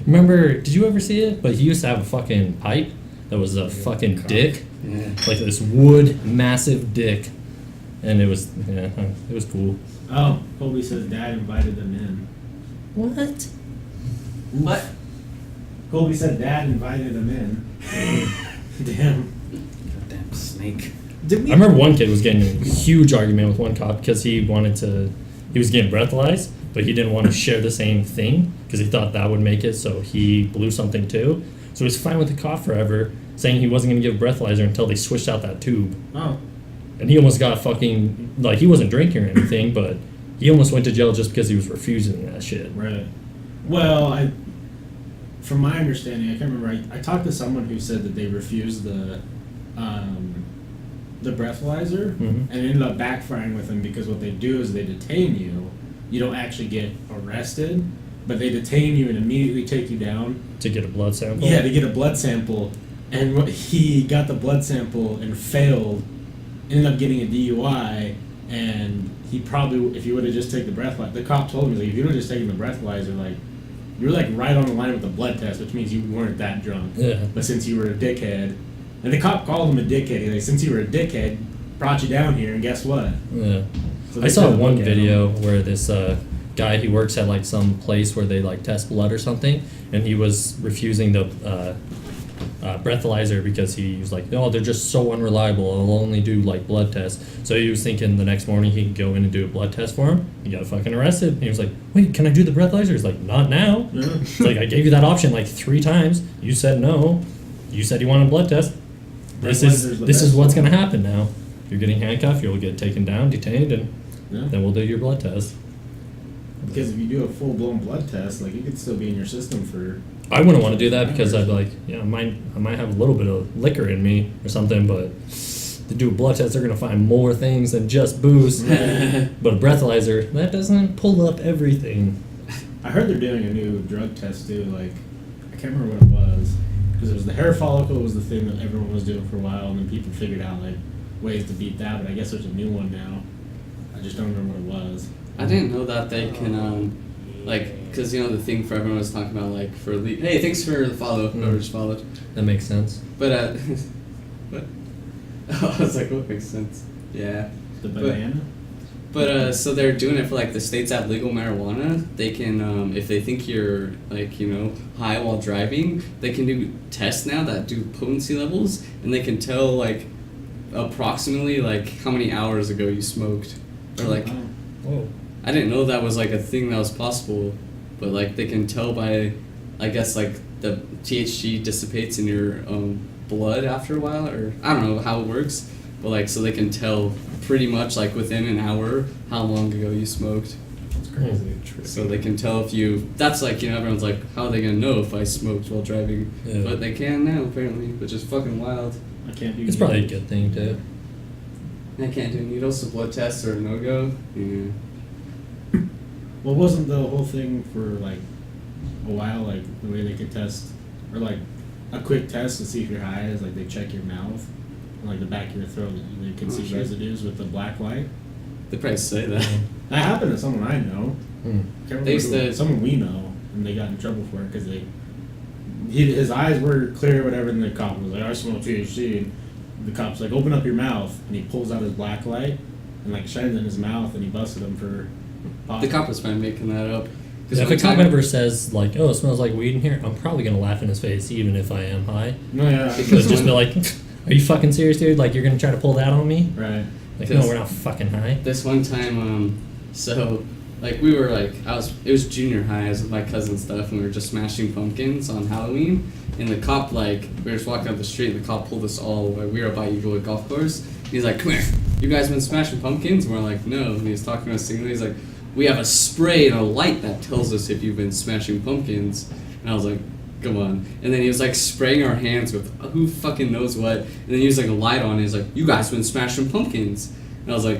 Remember? Did you ever see it? But he used to have a fucking pipe that was a fucking dick, Yeah. like this wood massive dick, and it was it was cool. Oh, Colby says dad invited them in. What? What? Colby said dad invited them in. Damn. Goddamn snake. Did we? I remember one kid was getting in a huge argument with one cop because he was getting breathalyzed, but he didn't want to share the same thing because he thought that would make it, so he blew something too. So he was fine with the cop forever, saying he wasn't going to give a breathalyzer until they switched out that tube. Oh. And he almost got fucking, like, he wasn't drinking or anything, but he almost went to jail just because he was refusing that shit. Right. Well, from my understanding, I can't remember. I talked to someone who said that they refused the breathalyzer, and it ended up backfiring with them because what they do is they detain you. You don't actually get arrested, but they detain you and immediately take you down To get a blood sample? Yeah, to get a blood sample. And he got the blood sample and failed, ended up getting a DUI, and he probably, if he would have just taken the breathalyzer, the cop told me, like, if you would have just taken the breathalyzer, like, you were like right on the line with the blood test, which means you weren't that drunk. Yeah. But since you were a dickhead, and the cop called him a dickhead, he's like, since you were a dickhead, brought you down here, and guess what? Yeah. So I they saw took a one look at video him. where this guy, he works at like some place where they like test blood or something, and he was refusing the breathalyzer because he was like, no, they're just so unreliable. I'll only do like blood tests. So he was thinking the next morning he could go in and do a blood test for him. He got fucking arrested. And he was like, wait, can I do the breathalyzer? He's like, not now. Yeah. It's like, I gave you that option like 3 times. You said no. You said you wanted a blood test. This Breathalyzer's the is best what's one. going to happen now. You're getting handcuffed. You'll get taken down, detained, and Yeah. then we'll do your blood test. Because if you do a full-blown blood test, like, it could still be in your system for... I wouldn't want to do that because I'd be like, yeah, I might have a little bit of liquor in me or something, but to do a blood test, they're going to find more things than just booze. But a breathalyzer, that doesn't pull up everything. I heard they're doing a new drug test, too, like, I can't remember what it was. Because it was the hair follicle was the thing that everyone was doing for a while, and then people figured out, like, ways to beat that, but I guess there's a new one now. I just don't remember what it was. I didn't know that they can, like, because, you know, the thing for everyone was talking about, like, for hey, thanks for the follow, whoever just followed. That makes sense. But, what? I was like, what makes sense? Yeah. The banana? But, so they're doing it for, like, the states that have legal marijuana. They can, if they think you're, like, you know, high while driving, they can do tests now that do potency levels, and they can tell, like, approximately, like, how many hours ago you smoked. Or, like, Whoa. I didn't know that was, like, a thing that was possible, but, like, they can tell by, I guess, like, the THC dissipates in your blood after a while, or I don't know how it works, but, like, so they can tell pretty much, like, within an hour how long ago you smoked. That's crazy. So they can tell if you, that's like, you know, everyone's like, how are they gonna know if I smoked while driving? Yeah. But they can now, apparently, which is fucking wild. I can't do It's probably a good thing, too. I can't do needles, so blood tests are a no-go. Yeah. Well, wasn't the whole thing for, like, a while, like, the way they could test, or, like, a quick test to see if you're high is, like, they check your mouth, and, like, the back of your throat, they can see sure. residues with the black light. They probably say that. That happened to someone I know. Hmm. Can't remember They used who- to- someone we know, and they got in trouble for it because his eyes were clear, or whatever, and the cop was like, I smell THC, and the cop's like, open up your mouth, and he pulls out his black light, and, like, shines in his mouth, and he busted him for The cop was probably making that up. 'Cause If one a cop time- ever says, like, oh, it smells like weed in here, I'm probably going to laugh in his face, even if I am high. No, yeah. Because just be like, are you fucking serious, dude? Like, you're going to try to pull that on me? Right. Like, Yes. no, we're not fucking high. This one time, so, like, we were, like, it was junior high, I was with my cousin and stuff, and we were just smashing pumpkins on Halloween, and the cop, like, we were just walking up the street, and the cop pulled us all, like, we were by Eagle Golf Course, he's like, come here, you guys been smashing pumpkins? And we're like, no, and he was talking to us singly, he's like, we have a spray and a light that tells us if you've been smashing pumpkins, and I was like, come on. And then he was like spraying our hands with who fucking knows what, and then he was like a light on, and he's like, you guys been smashing pumpkins, and I was like,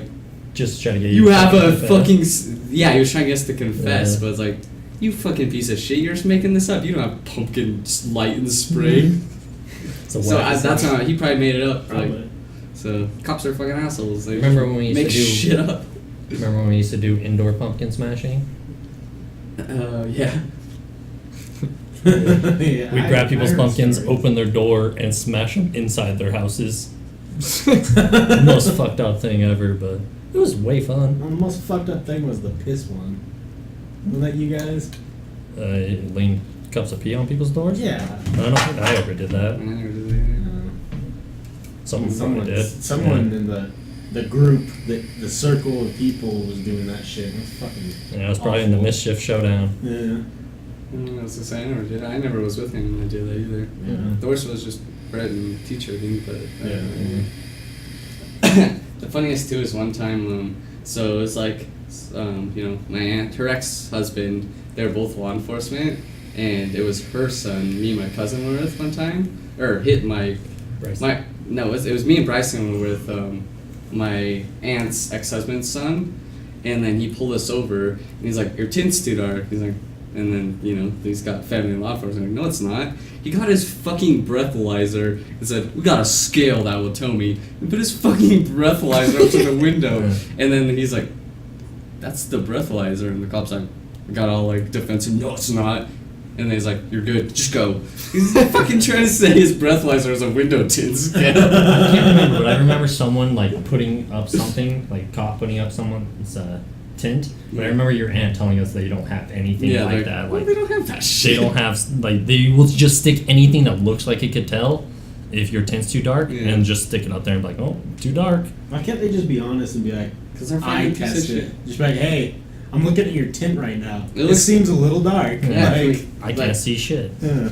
Just trying to get you have to a confess. fucking yeah, he was trying to get us to confess, Yeah. but it's like, you fucking piece of shit, you're just making this up, you don't have pumpkin light and spray. It's a So whack. that's how he probably made it up, like, Probably. so cops are fucking assholes, they Remember when we used make to do- shit up. Remember when we used to do indoor pumpkin smashing? Yeah. Yeah, We'd I- grab people's I heard pumpkins, stories. open their door, and smash them inside their houses. The most fucked up thing ever, but it was way fun. The most fucked up thing was the piss one. Wasn't that you guys? Laying cups of pee on people's doors? Yeah. I don't think I ever did I that. never did that. Someone did. Someone in the group, the circle of people was doing that shit. It was fucking. Yeah, it was probably in the awful. Mischief Showdown. Yeah. I was gonna say, I never did. I never was with him when I did that either. Yeah. The worst was just Brett and teacher, I think, but. Yeah. The funniest too is one time, so it was like, my aunt, her ex-husband, they were both law enforcement, and it was her son, me and my cousin were with one time, or hit my, Bryson. no, it was me and Bryson were with, my aunt's ex-husband's son, and then he pulled us over, and he's like, your tint's too dark, he's like, and then, he's got family law enforcement. I'm like, no, it's not. He got his fucking breathalyzer and said, we got a scale that will tell me. And put his fucking breathalyzer up to the window. And then he's like, that's the breathalyzer. And the cop's like, got all like defensive, no, it's not. And then he's like, you're good, just go. He's fucking trying to say his breathalyzer is a window tint scale. I can't remember, but I remember someone like putting up something, like cop putting up someone's tint. But I remember your aunt telling us they don't have anything like that. Well, Like they don't have that shit. they don't have like they will just stick anything that looks like it could tell if your tint's too dark Yeah. and just stick it up there and be like, oh, too dark. Why can't they just be honest and be like, Because they're I fucking piece of test shit. it. Just be like, hey, I'm looking at your tint right now. It It looks- seems a little dark. Yeah, Like, I can't see shit. yeah.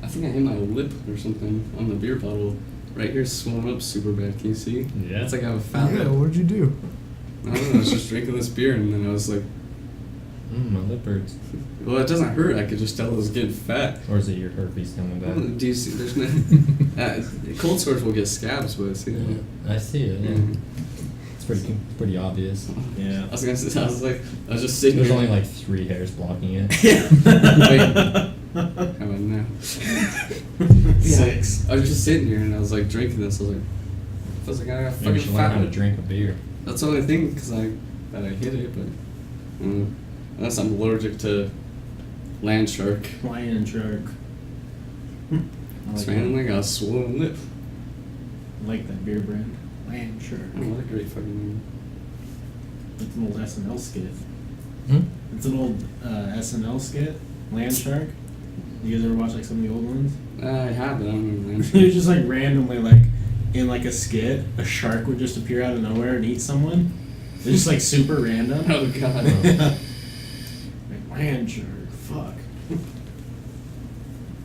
I think I hit my lip or something on the beer bottle. Right here, swollen up super bad. Can you see? Yeah. It's like I have a fat lip. what'd you do? I don't know. I was just drinking this beer, and then I was like, My lip hurts. well, it doesn't hurt. I could just tell it was getting fat. Or is it your herpes coming back? Do you see? There's no. Cold sores will get scabs, but see. Yeah, I see it. Yeah. Mm. It's pretty obvious. Yeah. I was gonna say. I was just sitting. There's here. only like 3 hairs blocking it. How about now? 6. I was just sitting here, and I was like drinking this. I was like, I got Maybe fucking you should learn fat. how to drink a beer. That's the only thing, because I hit it, but unless I'm allergic to land shark. Lion shark. I It's like, randomly got a swollen lip. I like that beer brand. Lion shark. Oh, what a great fucking name. It's an old SNL skit. Hmm? It's an old SNL skit. Land shark. You guys ever watch like some of the old ones? I have, but I don't remember land It shark. was just like randomly, like in like a skit, a shark would just appear out of nowhere and eat someone. It's just like super random. Oh god. Like land shark, fuck.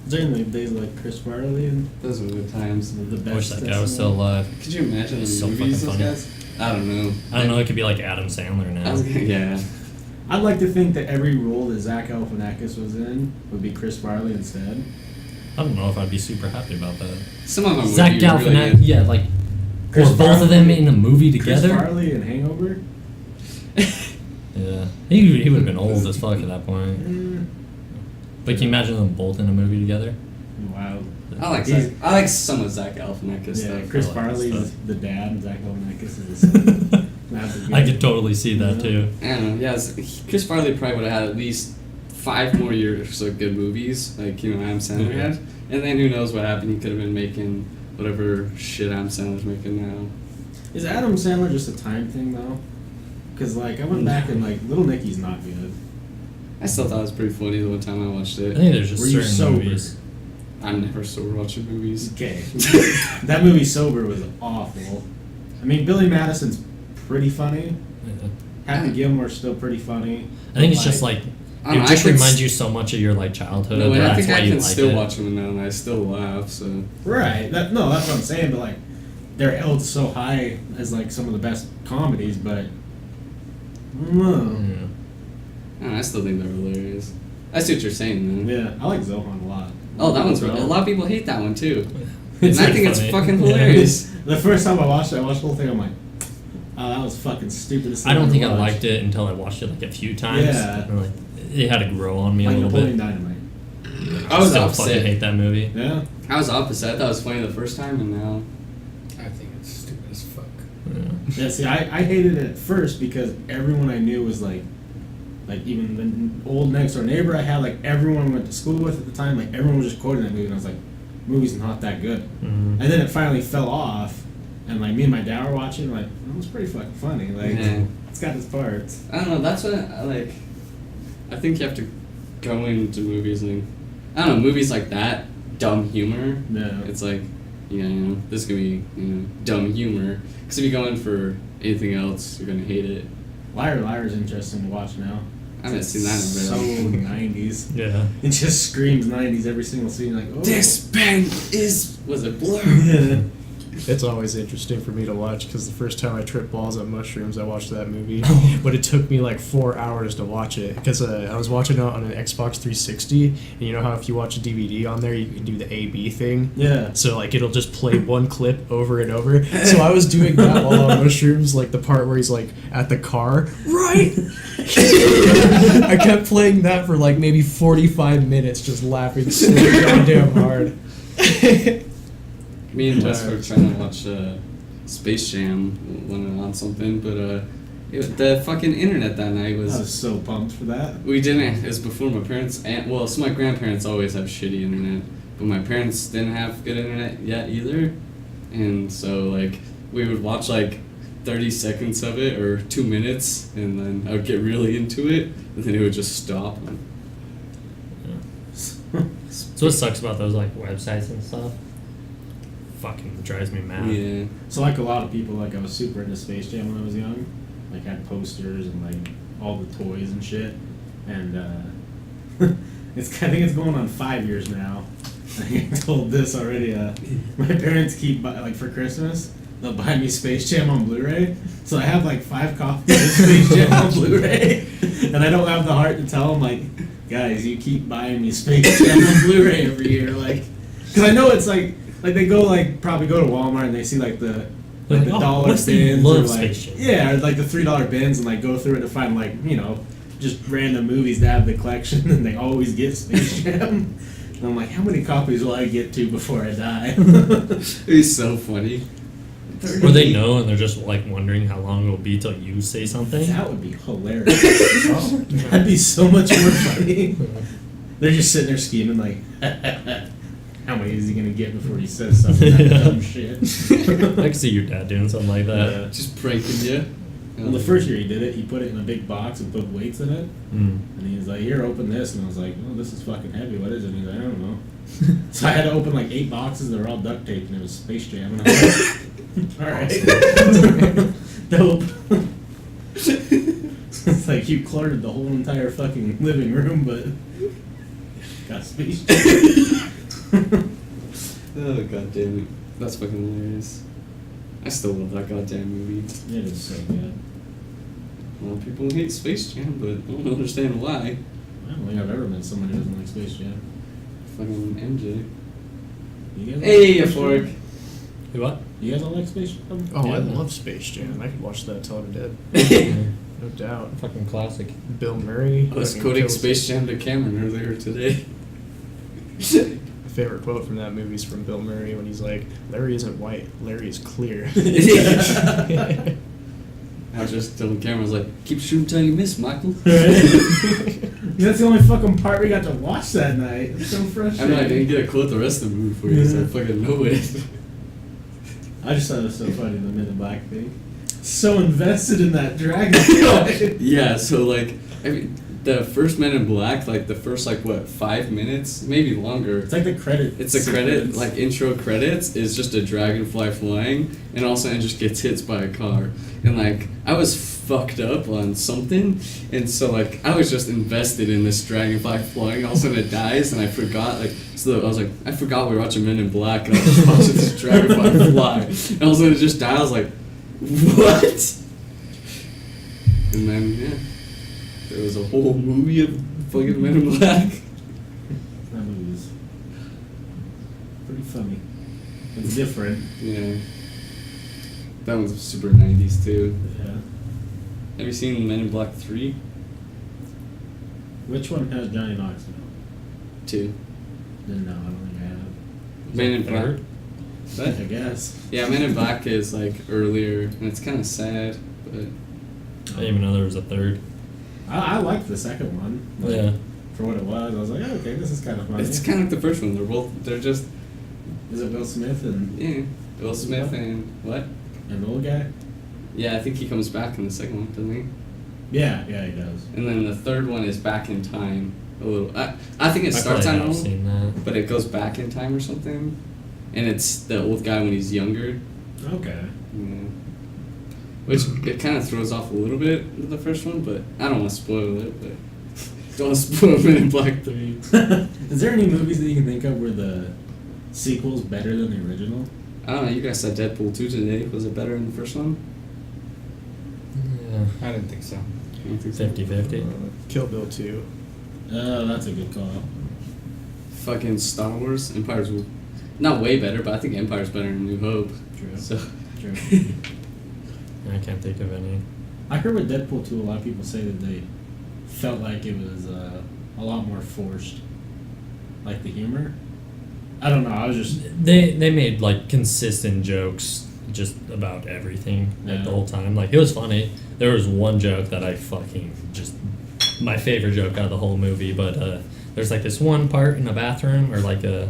During the days of like Chris Farley and Those were good times. the best. I wish that guy was SNL. still alive. Could you imagine the It's so movies fucking those funny. guys? I don't know. I don't know, it could be like Adam Sandler now. Yeah. I'd like to think that every role that Zach Galifianakis was in would be Chris Farley instead. I don't know if I'd be super happy about that. Some of them Zach would be really Galifianakis, good. yeah, like, Chris or both of them Farley- in a movie Chris together. Farley and Hangover. Yeah, he would have been old as fuck at that point. Mm, But can you imagine them both in a movie together? wow. I like He's- Zach. I like some of Zach Galifianakis Yeah, stuff. Chris I like that Farley's stuff. the dad, and Zach Galifianakis is the son. That'd be I good. could totally see that Yeah. too. I don't know. Yeah, Chris Farley probably would have had at least 5 more years of good movies, like Adam Sandler Yeah. had. And then who knows what happened? He could have been making whatever shit Adam Sandler's making now. Is Adam Sandler just a time thing though? Because like I went back and like Little Nicky's not good. I still thought it was pretty funny the one time I watched I it. think there's just Were you certain sober? movies. I'm never sober watching movies. Okay, that movie Sober was awful. I mean Billy Madison's pretty funny. Yeah. Happy Gilmore's still pretty funny. I think it's just like I don't it know, just I could reminds s- you so much of your like childhood. No, and I that's think why I you can like still it. watch them now, and I still laugh. So right. That's what I'm saying. But like they're held so high as like some of the best comedies, but I don't know. Yeah. I don't know, I still think they're hilarious. I see what you're saying, though. Yeah, I like Zohan a lot. Oh, that one's Zohan. a lot of people hate that one too. It's And I like think it's funny. fucking Yeah. hilarious. The first time I watched it, I watched the whole thing. I'm like, oh, that was fucking stupidest thing I don't I've think I watched. liked it until I watched it like a few times. Yeah. And, like, it had to grow on me Like a little Napoleon bit. Dynamite. I was Still opposite. fucking hate that movie. Yeah. I was opposite. I thought it was funny the first time, and now I think it's stupid as fuck. Yeah. Yeah. See, I hated it at first because everyone I knew was like even the old next door neighbor I had, like everyone I went to school with at the time, like everyone was just quoting that movie, and I was like, movie's not that good. Mhm. And then it finally fell off, and like me and my dad were watching, like it was pretty fucking funny. Like Yeah. it's got its parts. I don't know. That's what I like. I think you have to go into movies and I don't know movies like that dumb humor. No. It's like yeah, this is gonna be dumb humor. Because if you go in for anything else, you're gonna hate it. Liar Liar is interesting to watch now. I haven't seen that So in a bit. 90s. Yeah. It just screams 90s every single scene. Like, oh. This band was it Blur? Yeah. It's always interesting for me to watch because the first time I tripped balls at mushrooms, I watched that movie. But it took me like 4 hours to watch it because I was watching it on an Xbox 360, and you know how if you watch a DVD on there, you can do the A/B thing. Yeah. So like it'll just play one clip over and over. So I was doing that while on mushrooms, like the part where he's like at the car, right? I kept playing that for like maybe 45 minutes, just laughing so goddamn hard. Me and Tess were trying to watch Space Jam when on something, but the fucking internet that night I was was. so pumped for that. We didn't. It was before my parents. So my grandparents always have shitty internet, but my parents didn't have good internet yet either, and so like we would watch like 30 seconds of it or 2 minutes, and then I would get really into it, and then it would just stop. So what sucks about those like websites and stuff? Fucking drives me mad. Yeah. So like a lot of people, like I was super into Space Jam when I was young. Like had posters and like all the toys and shit. And I think it's going on 5 years now. I think I told this already. My parents keep like for Christmas they'll buy me Space Jam on Blu-ray. So I have like 5 copies of Space Jam on Blu-ray, and I don't have the heart to tell them like, guys, you keep buying me Space Jam on Blu-ray every year, like, because I know it's like they go probably go to Walmart and they see like the Like, the oh, dollar what's the bins love or like Space Jam? yeah, or like the $3 bins and like go through it to find like just random movies that have the collection, and they always get Space Jam. And I'm like, how many copies will I get to before I die? It'd be so funny. Or they know and they're just like wondering how long it'll be till you say something. That would be hilarious. That'd be so much more funny. They're just sitting there scheming like, how many is he gonna get before he says something that dumb shit? I can see your dad doing something like that. Just pranking you. Well, the first year he did it, he put it in a big box and put weights in it. Mm. And he was like, here, open this. And I was like, oh, this is fucking heavy. What is it? And he's like, I don't know. So I had to open like 8 boxes that were all duct taped, and it was Space Jam. And I was like, all right. Dope. It's like you cluttered the whole entire fucking living room, but got Space Jam. Oh god damn it. That's fucking hilarious. I still love that goddamn movie. It is so good. A lot of people hate Space Jam, but I don't understand why. I don't think I've ever met someone who doesn't like Space Jam. Fucking MJ. You guys Hey, like a Space fork. Jam? You what? You guys don't like Space Jam? Oh, I Yeah. love Space Jam. I could watch that until I'm dead. No doubt. Fucking classic. Bill Murray. I was fucking quoting kills Space Jam to Cameron earlier today. My favorite quote from that movie is from Bill Murray when he's like, Larry isn't white, Larry is clear. I was just telling Cameron, I was like, keep shooting till you miss, Michael. That's the only fucking part we got to watch that night. It's so I frustrating. know I didn't get a quote the rest of the movie for you, so I fucking know it. I just thought it was so funny, the Men in Black thing. So invested in that dragonfly. Yeah, so like, I mean, the first Men in Black, like the first 5 minutes, maybe longer. It's like the credit. It's a credit, sequence. like intro credits is just a dragonfly flying, and all of a sudden it just gets hit by a car. And like, I was fucked up on something, and so like, I was just invested in this dragonfly flying, all of a sudden it dies, and I forgot, so I was like, I forgot we were watching Men in Black, and I was watching this dragonfly fly. And all of a sudden it just died, I was like, what? And then, yeah, there was a whole movie of fucking Men in Black. That movie is pretty funny. It's different. Yeah. That one's super 90s too. Yeah. Have you seen Men in Black 3? Which one has Johnny Knoxville? 2. Then no, I don't think I have. Men in Black. Third? What? I guess. Yeah, Men in Black is like earlier, and it's kind of sad, but I didn't even know there was a third. I liked the second one. Like, Yeah. For what it was, I was like, oh, okay, this is kind of funny. it's kind of like the first one. They're just, Is it Will Smith and yeah, Will Smith and what? the old guy? Yeah, I think he comes back in the second one, doesn't he? Yeah, he does. And then the third one is back in time a little. I think it I starts probably on have old, seen that. but it goes back in time or something. and it's the old guy when he's younger. Okay. Yeah. Which it kind of throws off a little bit with the first one, but I don't want to spoil it. But don't want to spoil Men in Black 3. Is there any movies that you can think of where the sequel's better than the original? I don't know. You guys said Deadpool 2 today. Was it better than the first one? Yeah. I didn't think so. I don't think so. 50-50. Kill Bill 2. Oh, that's a good call. Fucking Star Wars. Empire's not way better, but I think Empire's better than New Hope. True. So. True. I can't think of any. I heard with Deadpool 2, a lot of people say that they felt like it was a lot more forced. Like the humor. I don't know, I was just... They made like consistent jokes just about everything like Yeah. the whole time. Like it was funny. There was one joke that I fucking just my favorite joke out of the whole movie. But there's like this one part in a bathroom or like a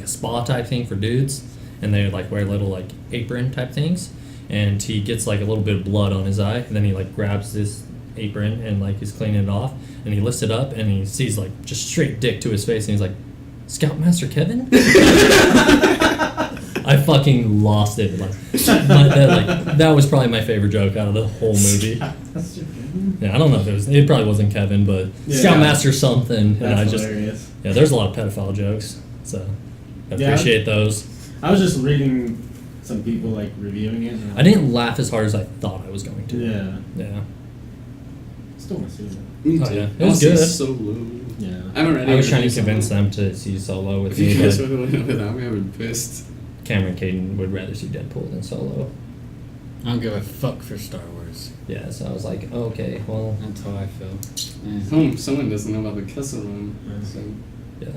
spa type thing for dudes, and they like wear little like apron type things, and he gets like a little bit of blood on his eye, and then he like grabs this apron and like he's cleaning it off, and he lifts it up and he sees like just straight dick to his face, and he's like, Scoutmaster Kevin? I fucking lost it. Like, that was probably my favorite joke out of the whole movie. Yeah, I don't know if it probably wasn't Kevin, but Yeah. Scoutmaster something. And That's I just, hilarious. yeah, there's a lot of pedophile jokes, so I Yeah. appreciate those. I was just reading some people like reviewing it. And I didn't laugh as hard as I thought I was going to. Yeah. Yeah. Still want to see that. Me Oh, too. yeah. It I was wanna see good. Solo. Yeah. I haven't read I was any trying to reviews on convince it. them to see Solo with If me, you guys but would have went without me, I would have been pissed. Cameron Caden would rather see Deadpool than Solo. I don't give a fuck for Star Wars. Yeah, so I was like, okay, well, That's how I feel. Yeah. Someone doesn't know about the Kessel Run. Yeah. So, yeah.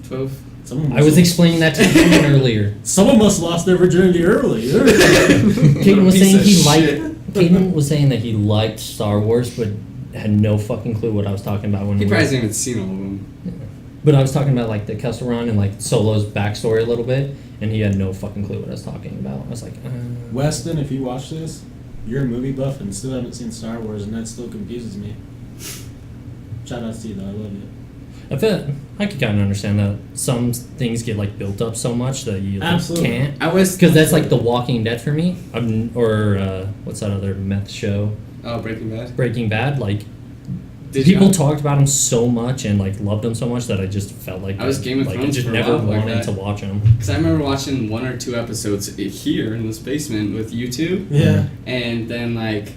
12. Someone I was explaining that to Caden earlier. Someone must have lost their virginity early. Caden was Piece saying of he shit. liked. Caden was saying that he liked Star Wars, but had no fucking clue what I was talking about when He we probably were- hasn't even seen all of them. But I was talking about like the Kessel Run and like Solo's backstory a little bit, and he had no fucking clue what I was talking about. I was like, Weston, if you watch this, you're a movie buff and still haven't seen Star Wars, and that still confuses me. Shout out to you though, I love you. I feel I could kind of understand that some things get like built up so much that you like, Absolutely. can't. I was. Because that's like The Walking Dead for me, or what's that other meth show, Oh, Breaking Bad. Breaking Bad. Like Did people you? talked about him so much and like loved him so much that I just felt like I was Game of like, Thrones I just for a never while like wanted that. to watch him. Because I remember watching 1 or 2 episodes here in this basement with you two. Yeah. And then, like,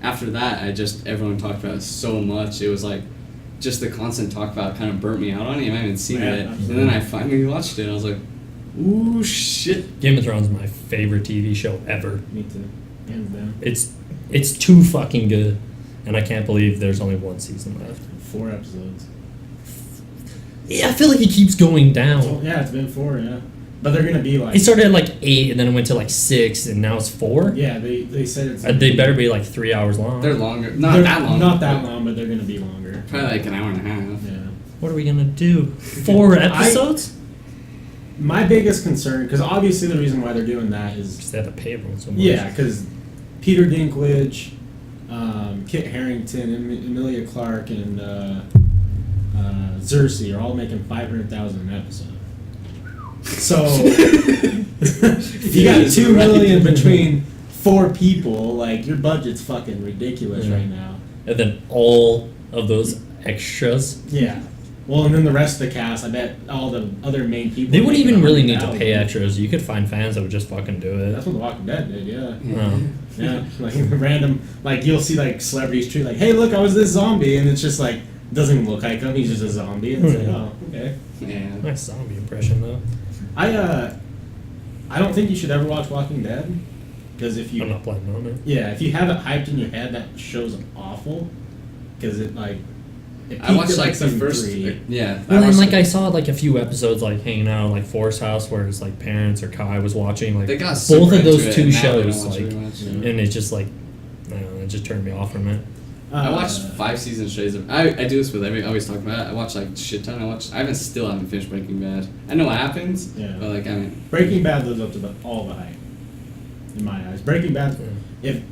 after that, everyone talked about it so much. It was like, just the constant talk about it kind of burnt me out on it. I haven't seen Yeah, it. absolutely. And then I finally watched it. I was like, ooh, shit. Game of Thrones is my favorite TV show ever. Me too. Hands down. It's too fucking good, and I can't believe there's only one season left. 4 episodes. Yeah, I feel like he keeps going down. Oh, yeah, it's been 4, yeah. But they're gonna be like. It started at like 8, and then it went to like 6, and now it's 4. Yeah, they said it's. They better be like 3 hours long. They're longer. Not They're that long. Not that long, but they're gonna be longer. Probably like an hour and a half. Yeah. What are we gonna do? 4 episodes? My biggest concern, because obviously the reason why they're doing that is. Because they have to pay everyone so much. Yeah, because Peter Dinklage, Kit Harington, Emilia Clarke, and Cersei are all making $500,000 an episode. So if you got $2 million between 4 people, like your budget's fucking ridiculous Yeah. right now. And then all of those extras. Yeah. Well, and then the rest of the cast, I bet all the other main people. They wouldn't making even really need to 100,000. pay extras. You could find fans that would just fucking do it. That's what The Walking Dead did, yeah. Oh. Yeah, like random, like you'll see like celebrities treat like, hey, look, I was this zombie, and it's just like doesn't even look like him. He's just a zombie, and it's like, oh, okay. Yeah. Nice zombie impression though. I don't think you should ever watch Walking Dead because if you I'm not planning on it. yeah, if you have it hyped in your head, that show's awful because it like. It I watched peaked at, like the season first. 3. Yeah. Well, and watched, like I saw like a few episodes like hanging out like Forest House where his like parents or Kai was watching like They got both super of those into it, two and now they don't shows watch like, very much. and it's just like I don't know, it just turned me off from it. I watched 5 seasons straight. I do this with I always talk about it. I watch like shit ton. I still haven't finished Breaking Bad. I know what happens. Yeah. But like I mean. Breaking Bad lives up to all the hype in my eyes. Breaking Bad, if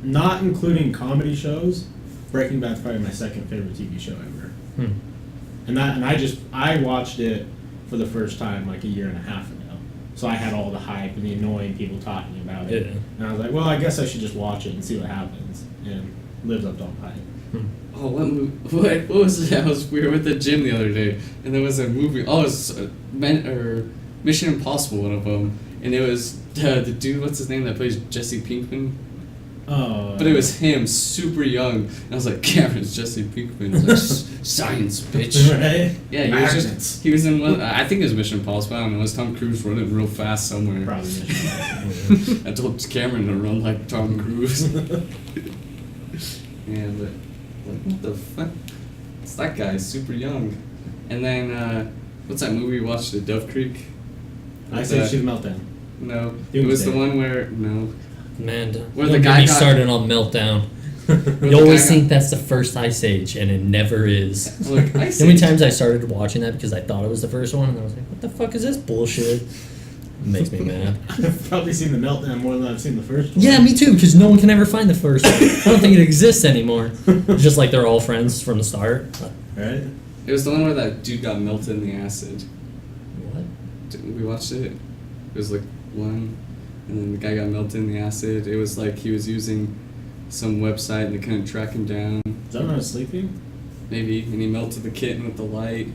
not including comedy shows, Breaking Bad's probably my second favorite TV show ever. Hmm. And I watched it for the first time like a year and a half ago. So I had all the hype and the annoying people talking about it. Yeah. And I was like, well, I guess I should just watch it and see what happens. And lives up to all the hype. Oh, what was it? We were at the gym the other day, and there was a movie. Oh, it was Mission Impossible, one of them, and it was the dude. What's his name that plays Jesse Pinkman? Oh. But it was him, super young. And I was like, Cameron's Jesse Pinkman. I was like, science, bitch. Right? Yeah, he was in one. I think it was Mission Impossible. I don't know. It was Tom Cruise running real fast somewhere. Probably. I told Cameron to run like Tom Cruise. Yeah, but like, what the fuck? It's that guy, super young. And then, what's that movie we watched, Dove Creek? I say Shoot Meltdown. No, it was the Doomsday. one where no. Man, Where don't the get guy me got- started on Meltdown. the You always guy think that's the first Ice Age, and it never is. Like, How Ice many Age. times I started watching that because I thought it was the first one, and I was like, what the fuck is this bullshit? It makes me mad. I've probably seen the Meltdown more than I've seen the first one. Yeah, me too, because no one can ever find the first one. I don't think it exists anymore. It's just like they're all friends from the start. Right? It was the one where that dude got melted in the acid. What? We watched it. It was like one, and then the guy got melted in the acid. It was like he was using some website and they couldn't track him down. Is that when I was sleeping? Maybe, and he melted the kitten with the light.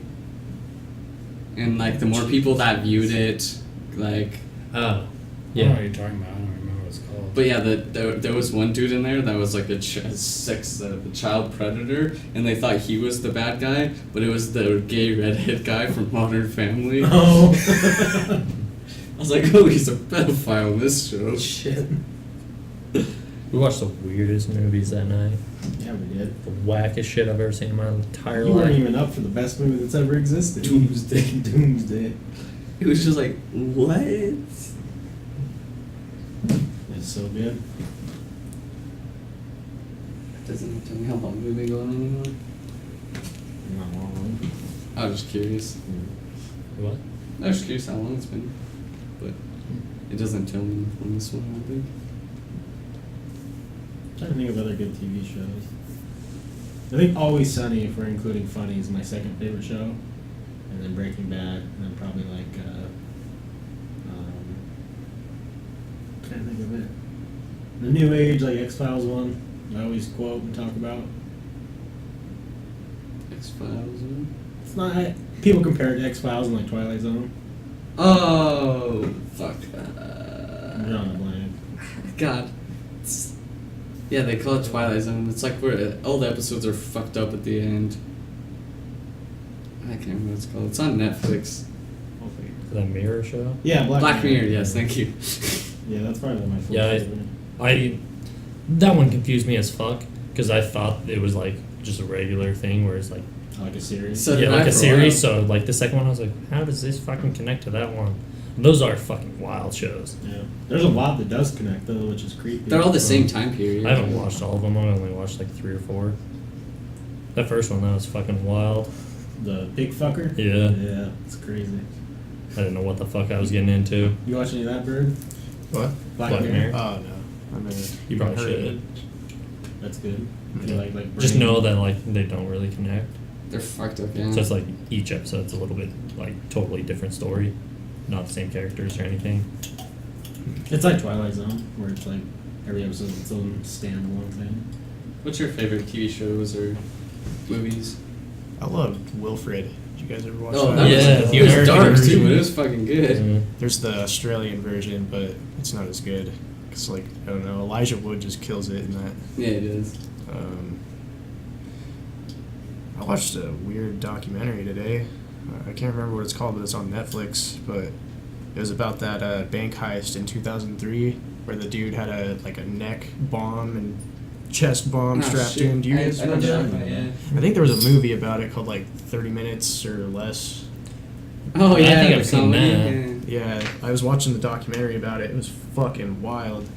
And like the more people that viewed it, like, Oh. I don't know Yeah. what you're talking about. I don't remember what it's called. but yeah, there was one dude in there that was like a child predator, and they thought he was the bad guy, but it was the gay redhead guy from Modern Family. Oh. I was like, oh, he's a pedophile in this show. Shit. We watched the weirdest movies that night. Yeah, we did. The wackest shit I've ever seen in my entire You weren't life. even up for the best movie that's ever existed. Doomsday. Doomsday. It was just like, what? It's so good. Doesn't tell me how long we've been going anymore. Not long. I was just curious. What? I was just curious how long it's been, but it doesn't tell me on this one, I don't think. I'm trying to think of other good TV shows. I think Always Sunny, if we're including Funny, is my second favorite show. And then Breaking Bad, and then probably like, trying to think of it. The New Age, like X-Files one, I always quote and talk about. X-Files. It's not, people compare it to X-Files and like Twilight Zone. Oh, fuck. I'm drawing a blank. God. Yeah, they call it Twilight Zone. It's like where all the episodes are fucked up at the end. I can't remember what it's called. It's on Netflix. That Mirror show? Yeah, Black Mirror, yes, thank you. Yeah, that's probably my fourth Yeah, favorite. That one confused me as fuck because I thought it was like just a regular thing where it's like Like a series. So yeah, did like I a for a series. while. So like the second one, I was like, how does this fucking connect to that one? Those are fucking wild shows. Yeah. There's a lot that does connect though, which is creepy. They're all the same time period. I haven't watched all of them. I only watched like 3 or 4. That first one, that was fucking wild. The big fucker? Yeah. Yeah, it's crazy. I didn't know what the fuck I was getting into. You watch any of that, Bird? What? Black Black Mirror? Mirror. Oh no, I mean, You probably heard should. it. That's good. You like Just brain- know that like they don't really connect. They're fucked up, yeah. So it's like each episode's a little bit like totally different story, not the same characters or anything. It's like Twilight Zone, where it's like every episode is its own standalone thing. What's your favorite TV shows or movies? I loved Wilfred. Did you guys ever watch Oh, that? that Yeah. was, The it was American dark version. too, but it was fucking good. Mm. There's the Australian version, but it's not as good. Cause like I don't know, Elijah Wood just kills it in that. Yeah, it is. I watched a weird documentary today. I can't remember what it's called, but it's on Netflix. But it was about that bank heist in 2003, where the dude had a neck bomb and chest bomb Oh, strapped shit. to him. Do you guys I don't remember know that? yeah. I think there was a movie about it called like 30 Minutes or Less. Oh I yeah, think the I've seen comedy, that. yeah. Yeah, I was watching the documentary about it. It was fucking wild.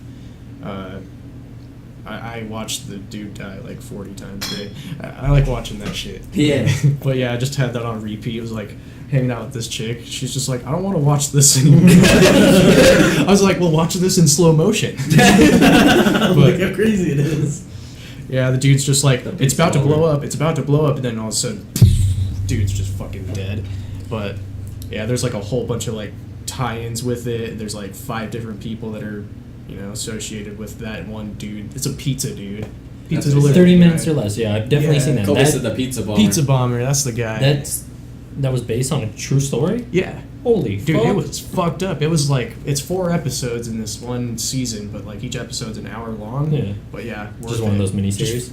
I watched the dude die like 40 times a day. I like watching that shit. Yeah. But yeah, I just had that on repeat. It was like hanging out with this chick. She's just like, I don't want to watch this anymore. I was like, well, watch this in slow motion. Look how crazy it is. Yeah, the dude's just like, That it's about to big blow baller. up, it's about to blow up, and then all of a sudden, dude's just fucking dead. But yeah, there's like a whole bunch of like tie-ins with it. There's like 5 different people that are, associated with that one dude. It's a pizza dude. Pizza That's delivery 30 guy. minutes or less. Yeah, I've definitely Yeah. seen that. Kobe That- said the pizza bomber. Pizza bomber. That's the guy. that was based on a true story. yeah. Holy Dude, fuck! it was fucked up. It was like, it's 4 episodes in this one season, but like each episode's an hour long. Yeah. But yeah, Just worth one of it. those miniseries. Just,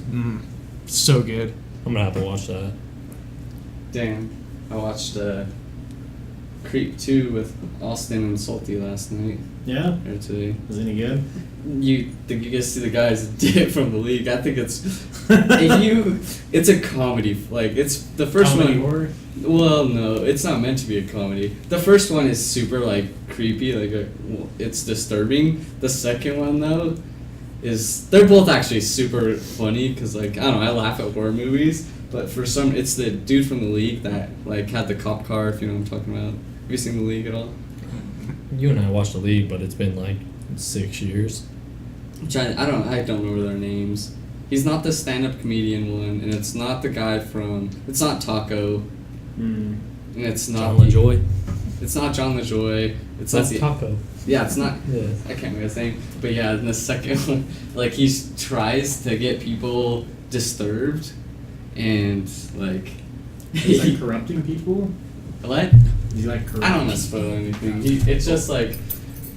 so good. I'm gonna have to watch that. Damn. I watched Creep 2 with Austin and Salty last night. Yeah? Or today. Is it any good? Did you guys see the guy's dick from the league? I think it's it's a comedy. Like it's the first Comedy one. horror? Well, no, it's not meant to be a comedy. The first one is super like creepy, it's disturbing. The second one though they're both actually super funny because like I don't know, I laugh at horror movies, but it's the dude from the league that like had the cop car. If you know what I'm talking about. Have you seen the league at all? You and I watched the league, but it's been like 6 years. Which I don't remember their names. He's not the stand-up comedian one, and it's not the guy from. It's not Taco. Mm. And it's not John LaJoy. It's not John LaJoy. It's That's not Taco. Yeah, it's not. Yeah. I can't remember his name. But yeah, in the second one, like he tries to get people disturbed, and like. He's like corrupting people? What? He's like corrupting. I don't want to spoil anything. It's just like.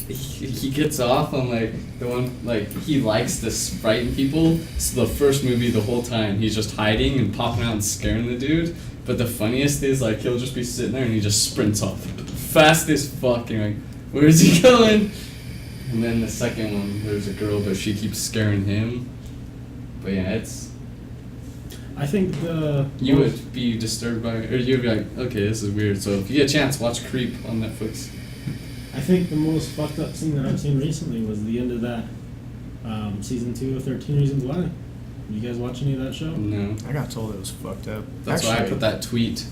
He gets off on like the one like he likes to frighten people. So the first movie, the whole time he's just hiding and popping out and scaring the dude. But the funniest is like he'll just be sitting there and he just sprints off fast as fuck. And you're like, where's he going? And then the second one, there's a girl, but she keeps scaring him. But yeah, it's I think you would be disturbed by it, or you'd be like, okay, this is weird. So if you get a chance, watch Creep on Netflix. I think the most fucked up scene that I've seen recently was the end of that season 2 of 13 Reasons Why. You guys watch any of that show? No, I got told it was fucked up. that's why I Actually- put that tweet.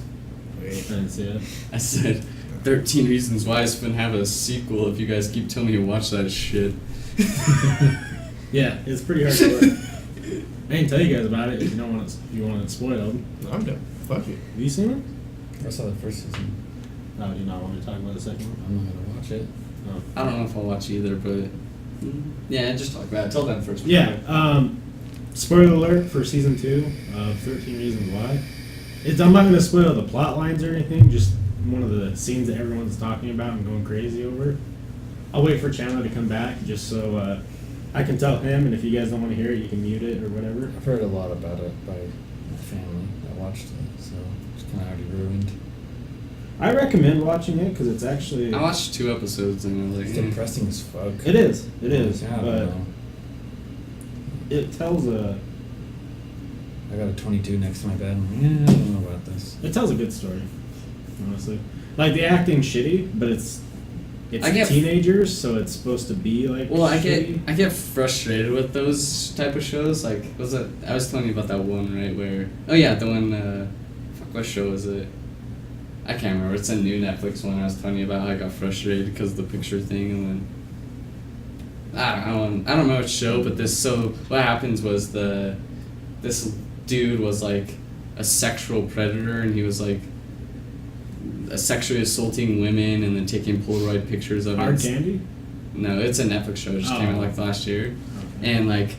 I didn't see it. I said, 13 Reasons Why is gonna have a sequel if you guys keep telling me to watch that shit. Yeah, it's pretty hardcore. I didn't tell you guys about it if you want it spoiled. I'm done. Fuck it. Have you seen it? I saw the first season. No, do you not want me to talk about the second one? I'm not gonna watch it. Oh. I don't know if I'll watch either, but yeah, just talk about it. Tell them first. Yeah, spoiler alert for season 2 of 13 Reasons Why. I'm not going to spoil the plot lines or anything, just one of the scenes that everyone's talking about and going crazy over. I'll wait for Chandler to come back just so I can tell him, and if you guys don't want to hear it, you can mute it or whatever. I've heard a lot about it by my family that watched it, so it's kind of already ruined. I recommend watching it because it's actually... I watched 2 episodes and I was It's like, depressing as fuck. It is, Yeah, I don't but know. it tells a... I got a 22 next to my bed. I'm like, yeah, I don't know about this. It tells a good story, honestly. Like, the acting's shitty, but it's I get- teenagers, so it's supposed to be, like, well, I shitty. get frustrated with those type of shows. Like, I was telling you about that one, right? Where oh yeah, the one. Fuck, what show is it? I can't remember. It's a new Netflix one. I was telling you about how I got frustrated because of the picture thing, and then I don't know what show, but what happens was this dude was like a sexual predator, and he was like sexually assaulting women and then taking Polaroid pictures of Hard it. Candy? No, it's a Netflix show. It just came out like last year, and like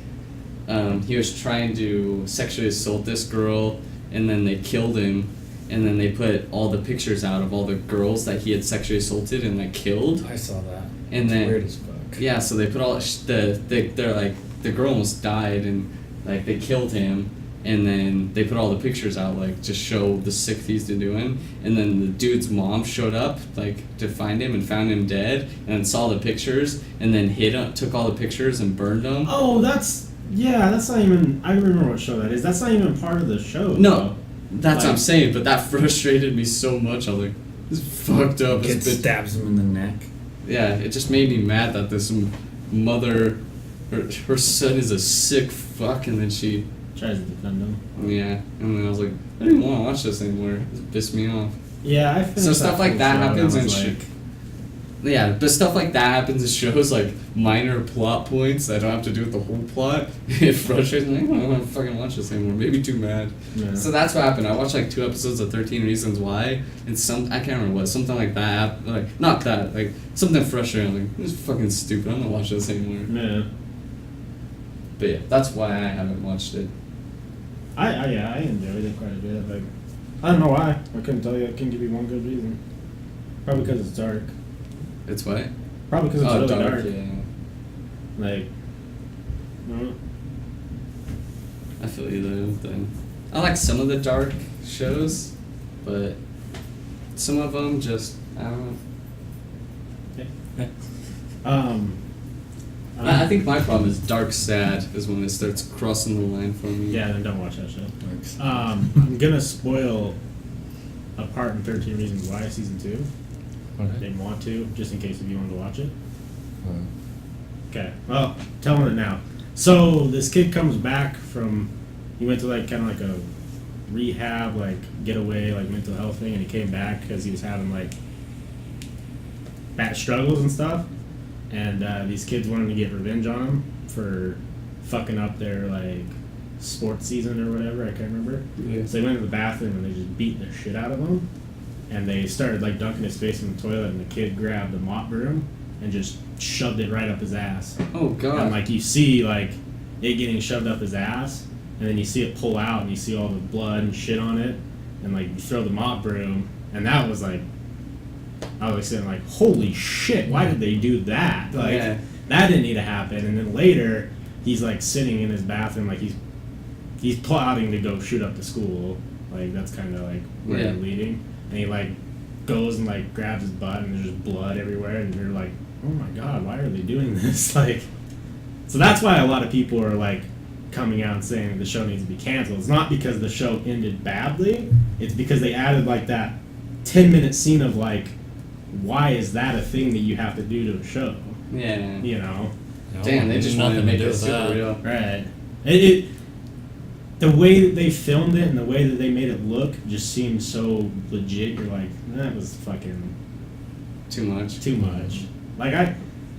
he was trying to sexually assault this girl, and then they killed him. And then they put all the pictures out of all the girls that he had sexually assaulted and like killed. I saw that. And It's then weird as fuck. yeah, so they put all they're like the girl almost died and like they killed him, and then they put all the pictures out like to show the sick things they're doing. And then the dude's mom showed up like to find him and found him dead, and then saw the pictures and then took all the pictures and burned them. Oh, that's not even... I remember what show that is. That's not even part of the show. No. though. That's what I'm saying, but that frustrated me so much. I was like, this is fucked up. Kid This bitch. stabs him in the neck. Yeah, it just made me mad that this mother, her son is a sick fuck, and then she, Tries to defend him. yeah, and then I was like, I didn't want to watch this anymore. It pissed me off. Yeah, I finished So stuff like full that show and I happens, and was she- like, Yeah, but stuff like that happens in shows, like minor plot points that don't have to do with the whole plot. It frustrates me. I don't want to fucking watch this anymore. Maybe too mad. Yeah. So that's what happened. I watched like 2 episodes of 13 Reasons Why, and I can't remember what, something like that. Like, not that, like something frustrating. Like, this is fucking stupid. I'm not watching this anymore. Yeah. But yeah, that's why I haven't watched it. I enjoyed it quite a bit. Like, I don't know why. I couldn't tell you. I couldn't give you one good reason. Probably because it's dark. It's what? Probably because it's really dark. Yeah. Like, I feel you though. Then I like some of the dark shows, but some of them just I don't know. I think my problem is dark sad is when it starts crossing the line for me. Yeah, then don't watch that show. I'm gonna spoil a part in 13 Reasons Why season 2. I didn't want to, just in case if you wanted to watch it. Okay, well, telling it now. So this kid comes back from, he went to like kind of like a rehab, like getaway, like mental health thing, and he came back because he was having like bad struggles and stuff. And these kids wanted to get revenge on him for fucking up their like sports season or whatever. I can't remember. Yeah. So they went to the bathroom and they just beat the shit out of him. And they started like dunking his face in the toilet, and the kid grabbed a mop broom and just shoved it right up his ass. Oh god. And like you see like it getting shoved up his ass, and then you see it pull out, and you see all the blood and shit on it, and like you throw the mop broom, and that was like, I was saying like, holy shit, why did they do that? Like Yeah. that didn't need to happen. And then later he's like sitting in his bathroom, like he's plotting to go shoot up the school. Like that's kind of like where Yeah. they're leading. And he like goes and like grabs his butt, and there's just blood everywhere, and you're like, oh my god, why are they doing this? Like, so that's why a lot of people are like coming out and saying the show needs to be canceled. It's not because the show ended badly, it's because they added like that 10-minute scene of like, why is that a thing that you have to do to a show? Yeah. You know? Damn, they just wanted to make it super real. Right. It the way that they filmed it and the way that they made it look just seems so legit. You're like, that was fucking Too much. too much. Like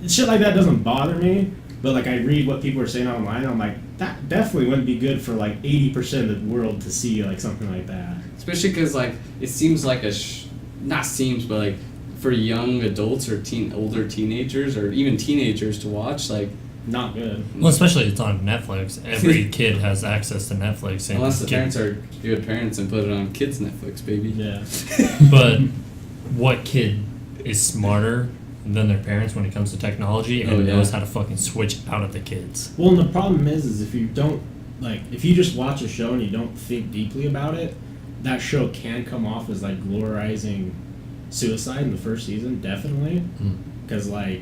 shit like that doesn't bother me, but like I read what people are saying online, I'm like, that definitely wouldn't be good for like 80% of the world to see like something like that. Especially because like it seems like not seems, but like for young adults or older teenagers or even teenagers to watch, like Not good. Well, especially it's on Netflix. Every kid has access to Netflix. And unless the parents are good parents and put it on kids' Netflix, baby. Yeah. But what kid is smarter than their parents when it comes to technology and knows how to fucking switch out of the kids? Well, and the problem is if you don't, like, if you just watch a show and you don't think deeply about it, that show can come off as, like, glorizing suicide in the first season, definitely. Because, like,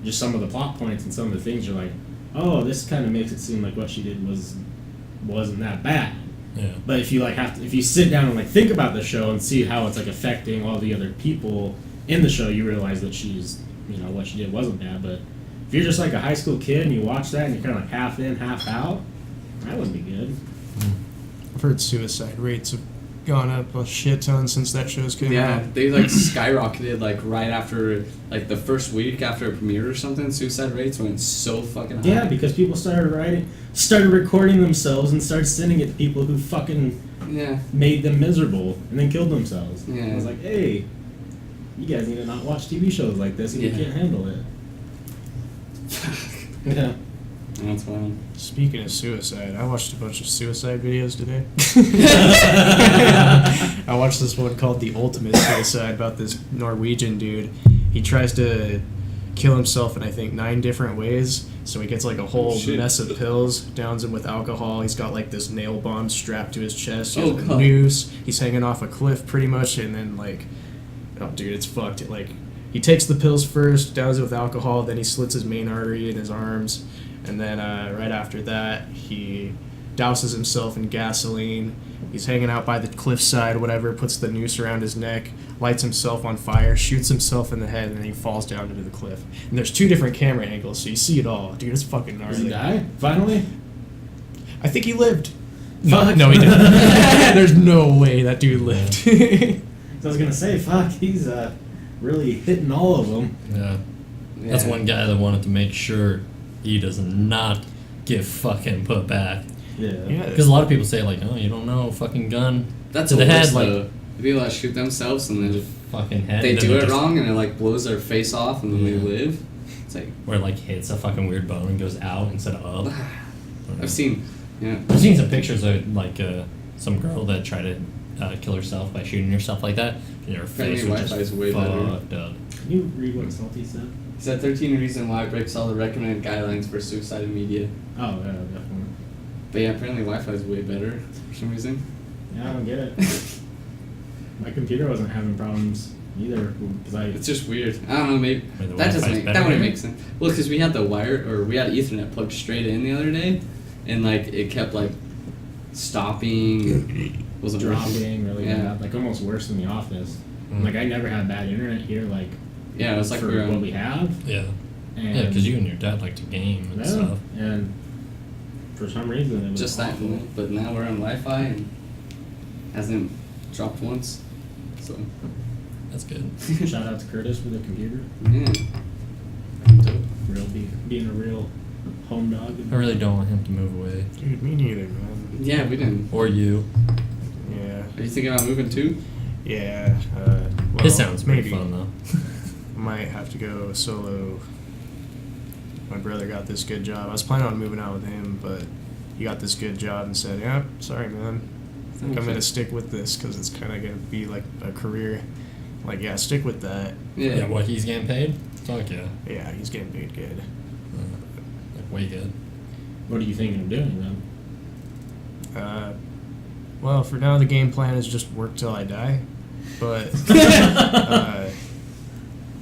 just some of the plot points and some of the things you're like, oh, this kind of makes it seem like what she did wasn't that bad. Yeah. But if you like if you sit down and like think about the show and see how it's like affecting all the other people in the show, you realize that she's, you know, what she did wasn't bad. But if you're just like a high school kid and you watch that and you're kind of like half in, half out, that wouldn't be good. I've heard suicide rates have gone up a shit ton since that show's came Yeah, out. they like skyrocketed like right after like the first week after it premiered or something. Suicide rates went so fucking high. Yeah, because people started recording themselves and started sending it to people who fucking Yeah. made them miserable and then killed themselves. Yeah. I was like, hey, you guys need to not watch TV shows like this if you Yeah. can't handle it. Yeah. That's wild. Speaking of suicide, I watched a bunch of suicide videos today. I watched this one called The Ultimate Suicide about this Norwegian dude. He tries to kill himself in, I think, 9 different ways. So he gets like a whole Shit. mess of pills, downs them with alcohol. He's got like this nail bomb strapped to his chest. He has Oh, a God. noose. He's hanging off a cliff pretty much. And then like, oh dude, it's fucked. Like, he takes the pills first, downs it with alcohol, then he slits his main artery in his arms. And then right after that, he douses himself in gasoline. He's hanging out by the cliffside, whatever, puts the noose around his neck, lights himself on fire, shoots himself in the head, and then he falls down into the cliff. And there's 2 different camera angles, so you see it all. Dude, it's fucking gnarly. Does he die? Finally? I think he lived. Fuck. No, he didn't. There's no way that dude lived. So I was gonna say, fuck, he's really hitting all of them. Yeah. That's Yeah. one guy that wanted to make sure he does not get fucking put back. Yeah. Because a lot of people say, like, oh, you don't know, fucking gun That's to the the head, worst, like, though. People that shoot themselves and then just fucking head. they and then do it just- wrong and it like blows their face off and then they Yeah. live. It's like Where it, like, hits a fucking weird bone and goes out instead of up. I've seen, yeah. I've seen some pictures of, like, some girl that tried to kill herself by shooting herself like that, and her Apparently face was just Wi-Fi's way better. fucked up. Can you read what Salty said? He said 13 reasons why it breaks all the recommended guidelines for suicide in media. Oh, yeah, definitely. But yeah, apparently Wi-Fi is way better for some reason. Yeah, I don't get it. My computer wasn't having problems either because I. It's just weird. I don't know. Maybe Wait, the that doesn't Wi-Fi's make better that wouldn't here? make sense. Well, because we had the wire or we had Ethernet plugged straight in the other day, and like it kept like stopping, wasn't dropping really Yeah. bad, like almost worse than the office. Mm. Like I never had bad internet here, like Yeah, it was like for we were what on, we have. Yeah. And Yeah, because you and your dad like to game and yeah, stuff. and for some reason it was just that. awful. But now we're on Wi-Fi and hasn't dropped once. So That's good. Shout out to Curtis for the computer. yeah. Being a real home dog. I really don't want him to move away. Dude, me neither, man. Yeah, we didn't. Or you. Yeah. Are you thinking about moving too? Yeah. Well, It sounds pretty maybe. fun though. Might have to go solo. My brother got this good job. I was planning on moving out with him, but he got this good job and said, "Yeah, sorry, man. I think I'm gonna stick with this because it's kind of gonna be like a career." Like, yeah, stick with that. Yeah. Yeah, what he's getting paid? Fuck yeah. Yeah, he's getting paid good. Like way good. What are you thinking of doing then? Well, for now, the game plan is just work till I die. But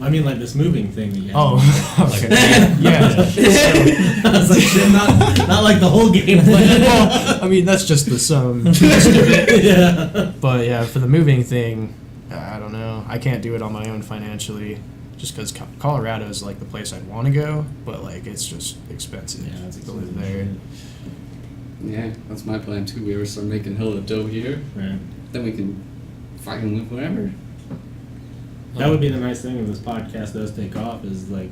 I mean, like this moving thing that you have. oh, okay, yeah. I was like, shit, not like the whole game plan. Well, I mean, that's just the sum. gist of it. Yeah. But yeah, for the moving thing, I don't know. I can't do it on my own financially, just because Colorado is like the place I'd want to go, but like it's just expensive Yeah, it's to live expensive. there. Yeah, that's my plan too. We ever start making hella dough here, Right. then we can fucking live wherever. That would be the nice thing if this podcast does take off is like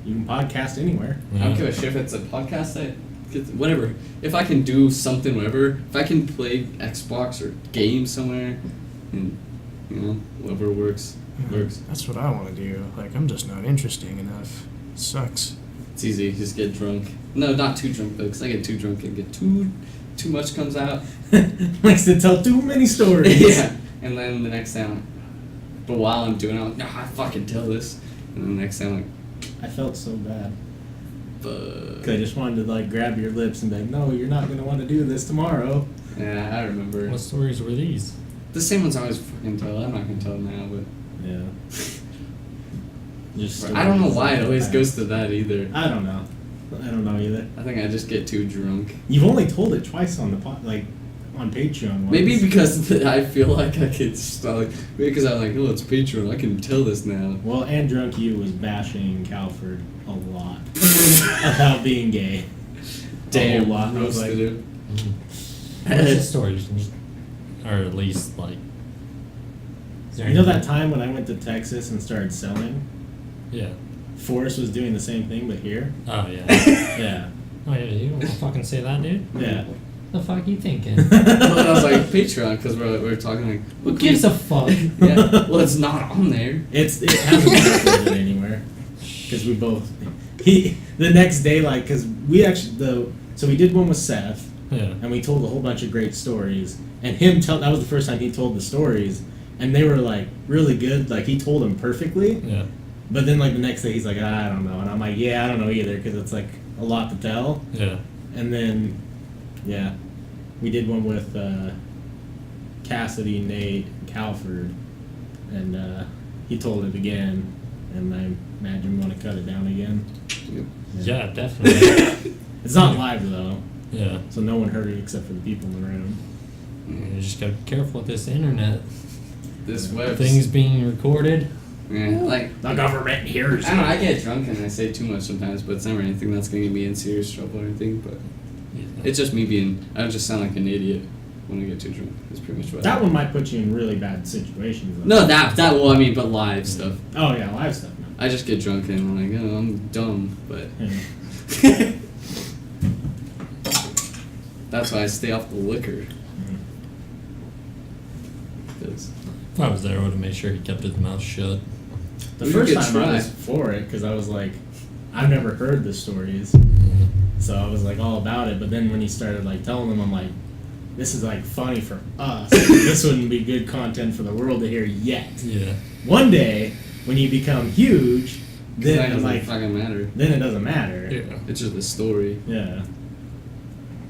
you can podcast anywhere. I don't give a shit if it's a podcast. Whatever. If I can do something, whatever. If I can play Xbox or game somewhere, and you know, whatever works. That's what I want to do. Like, I'm just not interesting enough. It sucks. It's easy. Just get drunk. No, not too drunk though, because I get too drunk and get too much comes out. Likes to tell too many stories. Yeah. And then the next day, I'm like, but while I'm doing it, I'm like, no, I fucking tell this. And then the next day, I'm like, I felt so bad. fuck. 'Cause I just wanted to like grab your lips and be like, no, you're not gonna want to do this tomorrow. Yeah, I remember. What stories were these? The same ones I always fucking tell. I'm not gonna tell now, but Yeah. Just I don't know stories why of it the always past. goes to that either. I don't know. I don't know either. I think I just get too drunk. You've only told it twice on the like on Patreon. Once. Maybe because I feel like I could start, like, because I'm like, oh, it's Patreon. I can tell this now. Well, and Drunk You was bashing Calford a lot about being gay. A whole lot. I was roasted like, him. What's the stories? Or at least like. Is there you know that anything- time when I went to Texas and started selling? Yeah. Forrest was doing the same thing, but here. Oh yeah. Yeah. Oh yeah. You don't want to fucking say that, dude. Yeah. The fuck you thinking? Well, I was like, Patreon, because we're talking like, Who gives a fuck? yeah, well, it's not on there. It hasn't been uploaded anywhere because we both. The next day, like, because we actually so we did one with Seth. Yeah. And we told a whole bunch of great stories. And that was the first time he told the stories, and they were like really good. Like he told them perfectly. Yeah. But then like the next day he's like, I don't know, and I'm like, yeah, I don't know either because it's like a lot to tell. Yeah. And then, yeah, we did one with Cassidy, Nate, Calford, and he told it again. And I imagine we want to cut it down again. Yeah, definitely. It's not live though, Yeah. so no one heard it except for the people in the room. You just gotta be careful with this internet. This web Things being recorded. Yeah, like, The government hears I don't know, I get drunk and I say too much sometimes, but it's never anything that's gonna get me in serious trouble or anything, but it's just me being, I just sound like an idiot. when I get too drunk. That's pretty much what. That one might put you in really bad situations. Though. No, that well, I mean, but live stuff. Oh yeah, live stuff. No. I just get drunk and I'm like, oh, I'm dumb, but Yeah. that's why I stay off the liquor. 'Cause If I was there, I would have made sure he kept his mouth shut. The We first could time I try. was for it because I was like, I've never heard the stories, so I was like all about it. But then when he started like telling them, I'm like, this is like funny for us. This wouldn't be good content for the world to hear yet. Yeah. One day when you become huge, then that it's doesn't like fucking matter. then it doesn't matter. Yeah. It's just a story. Yeah.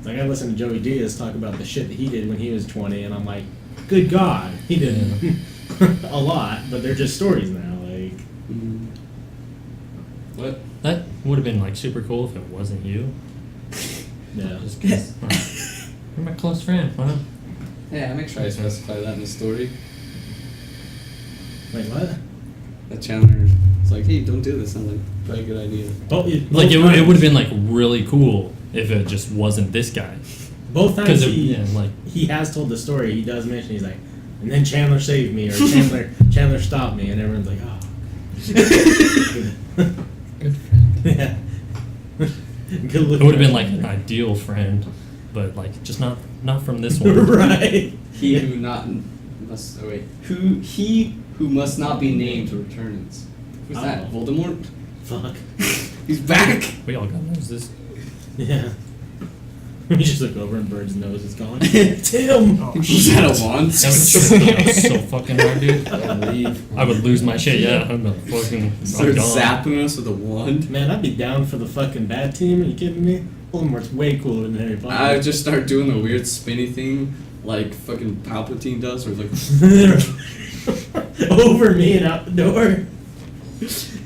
Like I listened to Joey Diaz talk about the shit that he did when he was 20, and I'm like, good God, he did a lot, but they're just stories now. Like, Mm. What? That would have been like super cool if it wasn't you. yeah. Just 'cause, you're my close friend. Wow. Yeah, I make sure I specify that in the story. Wait, what? That Chandler is like, hey, don't do this. I'm like, probably a good idea. Like it would have been like really cool if it just wasn't this guy. Both times Because he, yeah, like he has told the story. He does mention he's like, and then Chandler saved me, or Chandler stopped me, and everyone's like, oh. good friend. Yeah. Good It would have been like an ideal friend, but like just not from this one. right. He who not must who must not be named returns. Who's that? Oh. Voldemort? Fuck. He's back. We all got noses. Yeah. We just look over and Bird's nose is gone. Tim. He's out of wands. That was so fucking hard, dude. Gotta leave. I would lose my shit. Yeah, I'm a fucking. Start I'm gone. zapping us with a wand. Man, I'd be down for the fucking bad team. Are you kidding me? Voldemort's way cooler than Harry Potter. I would just start doing the weird spinny thing like fucking Palpatine does, where it's like over me and out the door.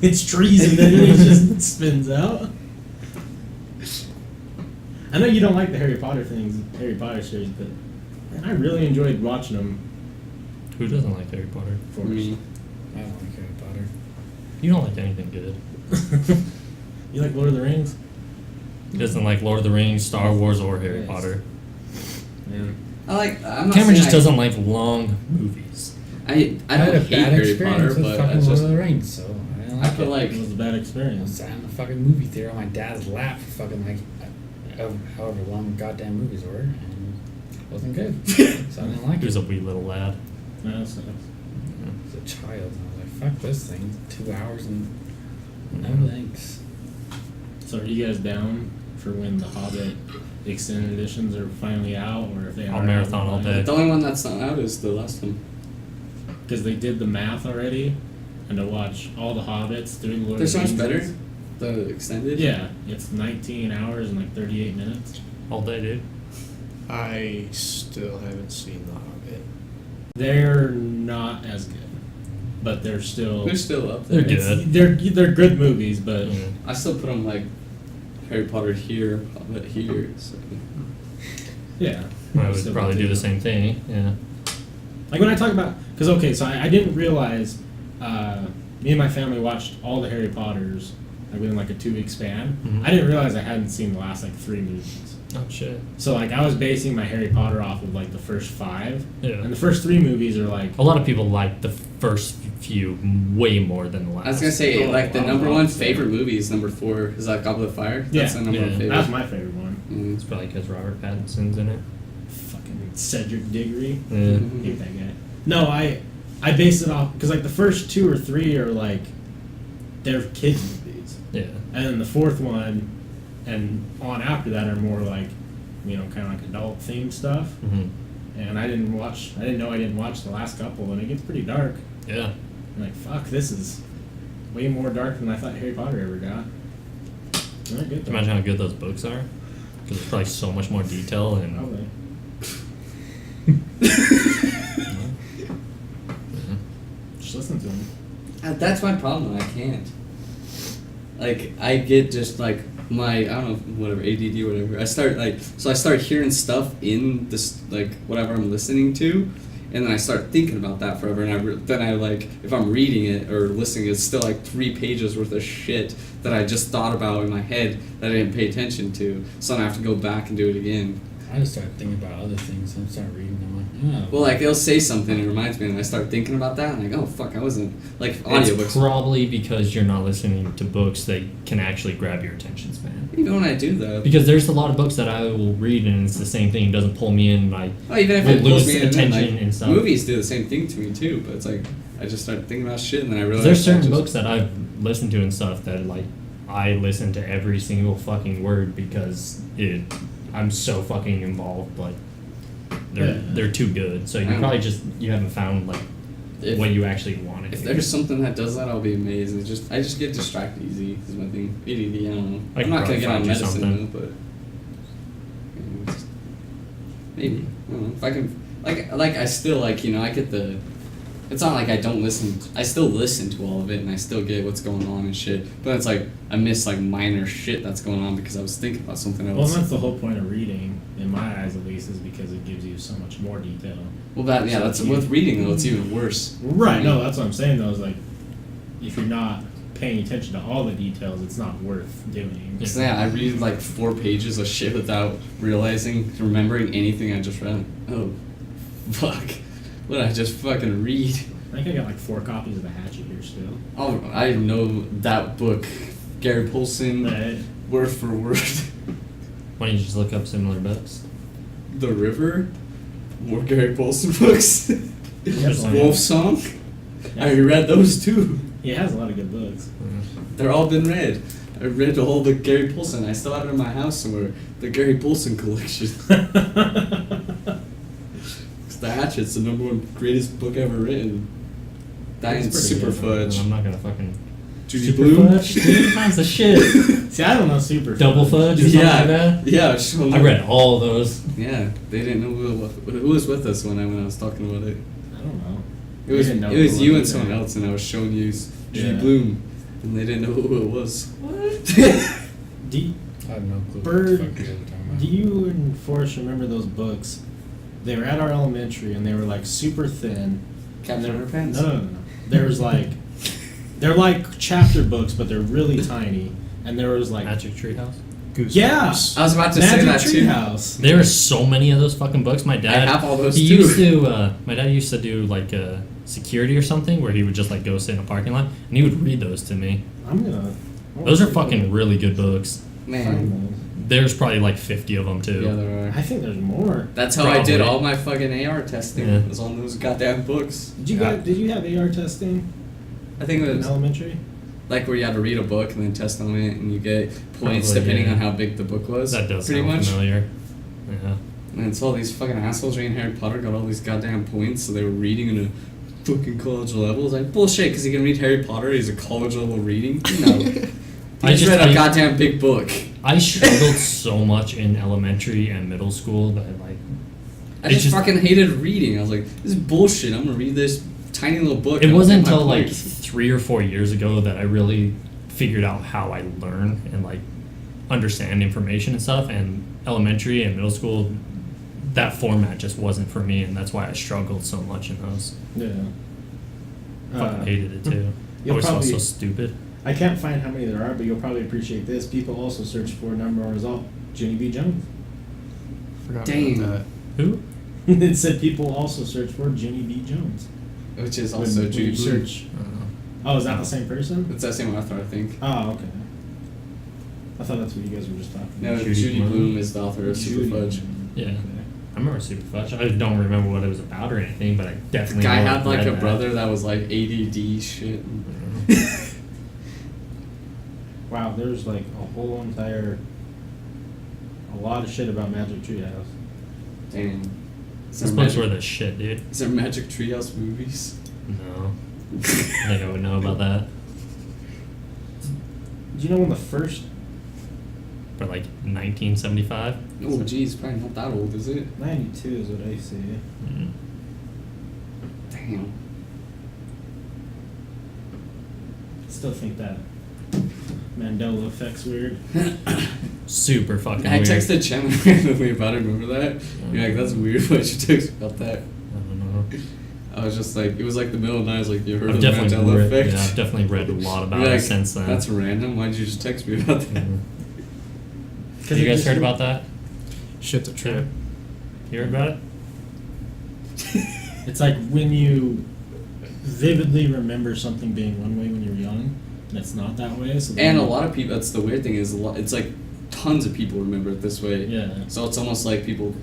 It's treason, and then he just spins out. I know you don't like the Harry Potter series, but man, I really enjoyed watching them. Who doesn't like Harry Potter? For me. I don't like Harry Potter. You don't like anything good. You like Lord of the Rings? He doesn't like Lord of the Rings, Star Wars, or Harry Yes. Potter. Man. I'm not Cameron saying just doesn't like long movies. I I don't had a hate bad Harry experience Potter, with but fucking I Lord just of the Rings, so I didn't I like feel it. like It was a bad I experience. sat in the fucking movie theater on my dad's lap for fucking like however long the goddamn movies were, and it wasn't good. So I didn't like He was it. a wee little lad. No, so- As a child, and I was like, fuck this thing, 2 hours and no thanks. So are you guys down for when the Hobbit extended editions are finally out, or if they I'll are marathon all day. the only one that's not out is the last one. Because they did the math already, and to watch all the Hobbits through the Lord They're of so the much Rings. better. The extended. Yeah, it's 19 hours and like 38 minutes. All day, dude. I still haven't seen The Hobbit. They're not as good, but they're still. They're still up there. They're it's- good. They're good movies, but Yeah. I still put them like Harry Potter here, Hobbit here. So. yeah. I would Still probably do the same thing. Yeah. Like when I talk about, because okay, so I didn't realize me and my family watched all the Harry Potters like within like a 2-week span. Mhm. I didn't realize I hadn't seen the last like 3 movies. Oh shit. So like I was basing my Harry Potter off of like the first 5, Yeah. and the first 3 movies are like A lot of people like the first few way more than the last. I was gonna say Oh, like the wow, number wow. one favorite movie is number 4 is like Goblet of Fire. That's Yeah. the number Yeah. one favorite. that's my favorite one. It's probably because Robert Pattinson's in it. Fucking Cedric Diggory. Yeah. Mhm. Hate that guy. No, I based it off because like the first 2 or 3 are like they're kids movies, Yeah. and then the 4th one and on after that are more like kind of like adult themed stuff. hmm And I didn't know I didn't watch the last couple, and it gets pretty dark. Yeah. I'm like, fuck, this is way more dark than I thought Harry Potter ever got. They're good though. Imagine how good those books are. Because there's probably so much more detail and. Probably. Just listen to them. That's my problem. I can't. Like I get just like my I don't know whatever ADD or whatever. I start hearing stuff in this like whatever I'm listening to, and then I start thinking about that forever. And then I like if I'm reading it or listening, it's still like 3 pages worth of shit that I just thought about in my head that I didn't pay attention to. So then I have to go back and do it again I just start thinking about other things and start reading them. Like, oh. Well, like they'll say something, it reminds me, and I start thinking about that, and I'm like, oh fuck, I wasn't like It's audiobooks. probably because you're not listening to books that can actually grab your attention span. Even when I do that, Because there's a lot of books that I will read and it's the same thing. It doesn't pull me in. Like, well, even if will it pulls lose me in, attention like, and stuff. movies do the same thing to me too. But it's like I just start thinking about shit, and then I realize There's I certain just- books that I've listened to and stuff that like I listen to every single fucking word because I'm so fucking involved. Like they're too good. So you I probably know. you haven't found like If- what you actually wanted. If to there's something that does that, I'll be amazed. I just get distracted easy. Is my thing. ADD. I don't know. I I'm can not gonna probably get on find you medicine something. though, but maybe. I don't know. If I can, like I still like I get the. It's not like I don't listen. I still listen to all of it, and I still get what's going on and shit. But it's like I miss like minor shit that's going on because I was thinking about something else. Well, that's the whole point of reading, in my eyes at least, is because it gives you so much more detail. Well, that's with reading though. It's even worse. Right. No, that's what I'm saying though. Is like, if you're not paying attention to all the details, it's not worth doing. So yeah, I read like 4 pages of shit without remembering anything I just read. Oh, fuck. What did I just fucking read? I think I got like 4 copies of The Hatchet here still. Oh, I know that book. Gary Polson, Right. word for word. Why don't you just look up similar books? The River. More Gary Polson books. Yes, Wolf Song. I read those too. He has a lot of good books. They're all been read. I read all the Gary Polson. I still have it in my house somewhere. The Gary Polson collection. The Hatchet's the #1 greatest book ever written. That and It's pretty Super good. Fudge. I'm not gonna fucking. Judy Super Blume. Fudge? Dude, that's the shit. See, I don't know Super Double Fudge or something like that? Yeah. Sure. I read all those. Yeah, they didn't know who was with us when I was talking about it. I don't know. It was They didn't know it was who you it and was someone either. else, and I was showing you Judy Yeah. Blume, and they didn't know who it was. Do, I have no clue Bird, what the fuck you guys are talking about. do you and Forrest remember those books? They were at our elementary and they were like super thin. Captain And they're- Underpants? No. There was like, they're like chapter books, but they're really tiny. And there was like, Magic Treehouse. Goosebumps. yeah, I was about to say Magic that too. Treehouse. There are so many of those fucking books. My dad, have all those he too. used to. My dad used to do like security or something, where he would just like go sit in a parking lot and he would read those to me. I'm gonna. Those are fucking really good books. Man, There's probably like 50 of them too. yeah, there I are. think there's more. That's how I did Probably. all my fucking AR testing. Yeah. Was on those goddamn books. Did you guys? Did you have AR testing I think it in was elementary? like where you had to read a book and then test on it, and you get points Probably, depending yeah. on how big the book was. That does pretty sound much. familiar. Yeah. And it's all these fucking assholes reading Harry Potter got all these goddamn points, so they were reading in a fucking college level. It's like bullshit, because he can read Harry Potter. He's a college level reading. No, he I just just- read a I- goddamn big book. I struggled so much in elementary and middle school that like I It just just- fucking hated reading. I was like, this is bullshit. I'm gonna read this tiny little book. it and I'll wasn't get my until like points." 3 or 4 years ago that I really figured out how I learn and like understand information and stuff. And elementary and middle school, that format just wasn't for me, and that's why I struggled so much in those. Yeah. Fucking hated it too. I you'll always felt probably- so stupid. I can't find how many there are, but you'll probably appreciate this. People also search for #1 result, Ginny B. Jones. Forgot Dang. about that. Who? It said people also search for Ginny B. Jones. Which is When- also when Judy you Blume. search. Oh, is that the same person? It's that same author, I think. Oh, okay. I thought that's what you guys were just talking No, about. Judy Blume is the author of Super Judy. Fudge. Yeah. Okay. I remember Super Fudge. I don't remember what it was about or anything, but I definitely Guy know had I've like read a that. brother that was like ADD shit. Wow, there's like a whole entire, a lot of shit about Magic Treehouse. Damn. Is Those there, books were magic, the shit, dude. is there Magic Treehouse movies? No. I think I would know about that. Do you know when the first For like 1975. Oh, geez, probably not that old, is it? 92 is what I see. Mm. Damn. Still think that Mandela effect's weird. Super fucking I weird. texted Chen randomly about it, remember that? You're like, that's weird, why'd you text about that? I don't know. I was just like, it was like the middle of the night, I was like, you heard I've of the definitely Mandela read, effect? yeah, I've definitely read a lot about You're it like, since then. That's random, why'd you just text me about that? Mhm. You guys heard about that? Shit's a trip. You heard about it? It's like when you vividly remember something being one way when you're young, and it's not that way. So And a lot of people. That's the weird thing is it's like tons of people remember it this way. Yeah. So it's almost like people.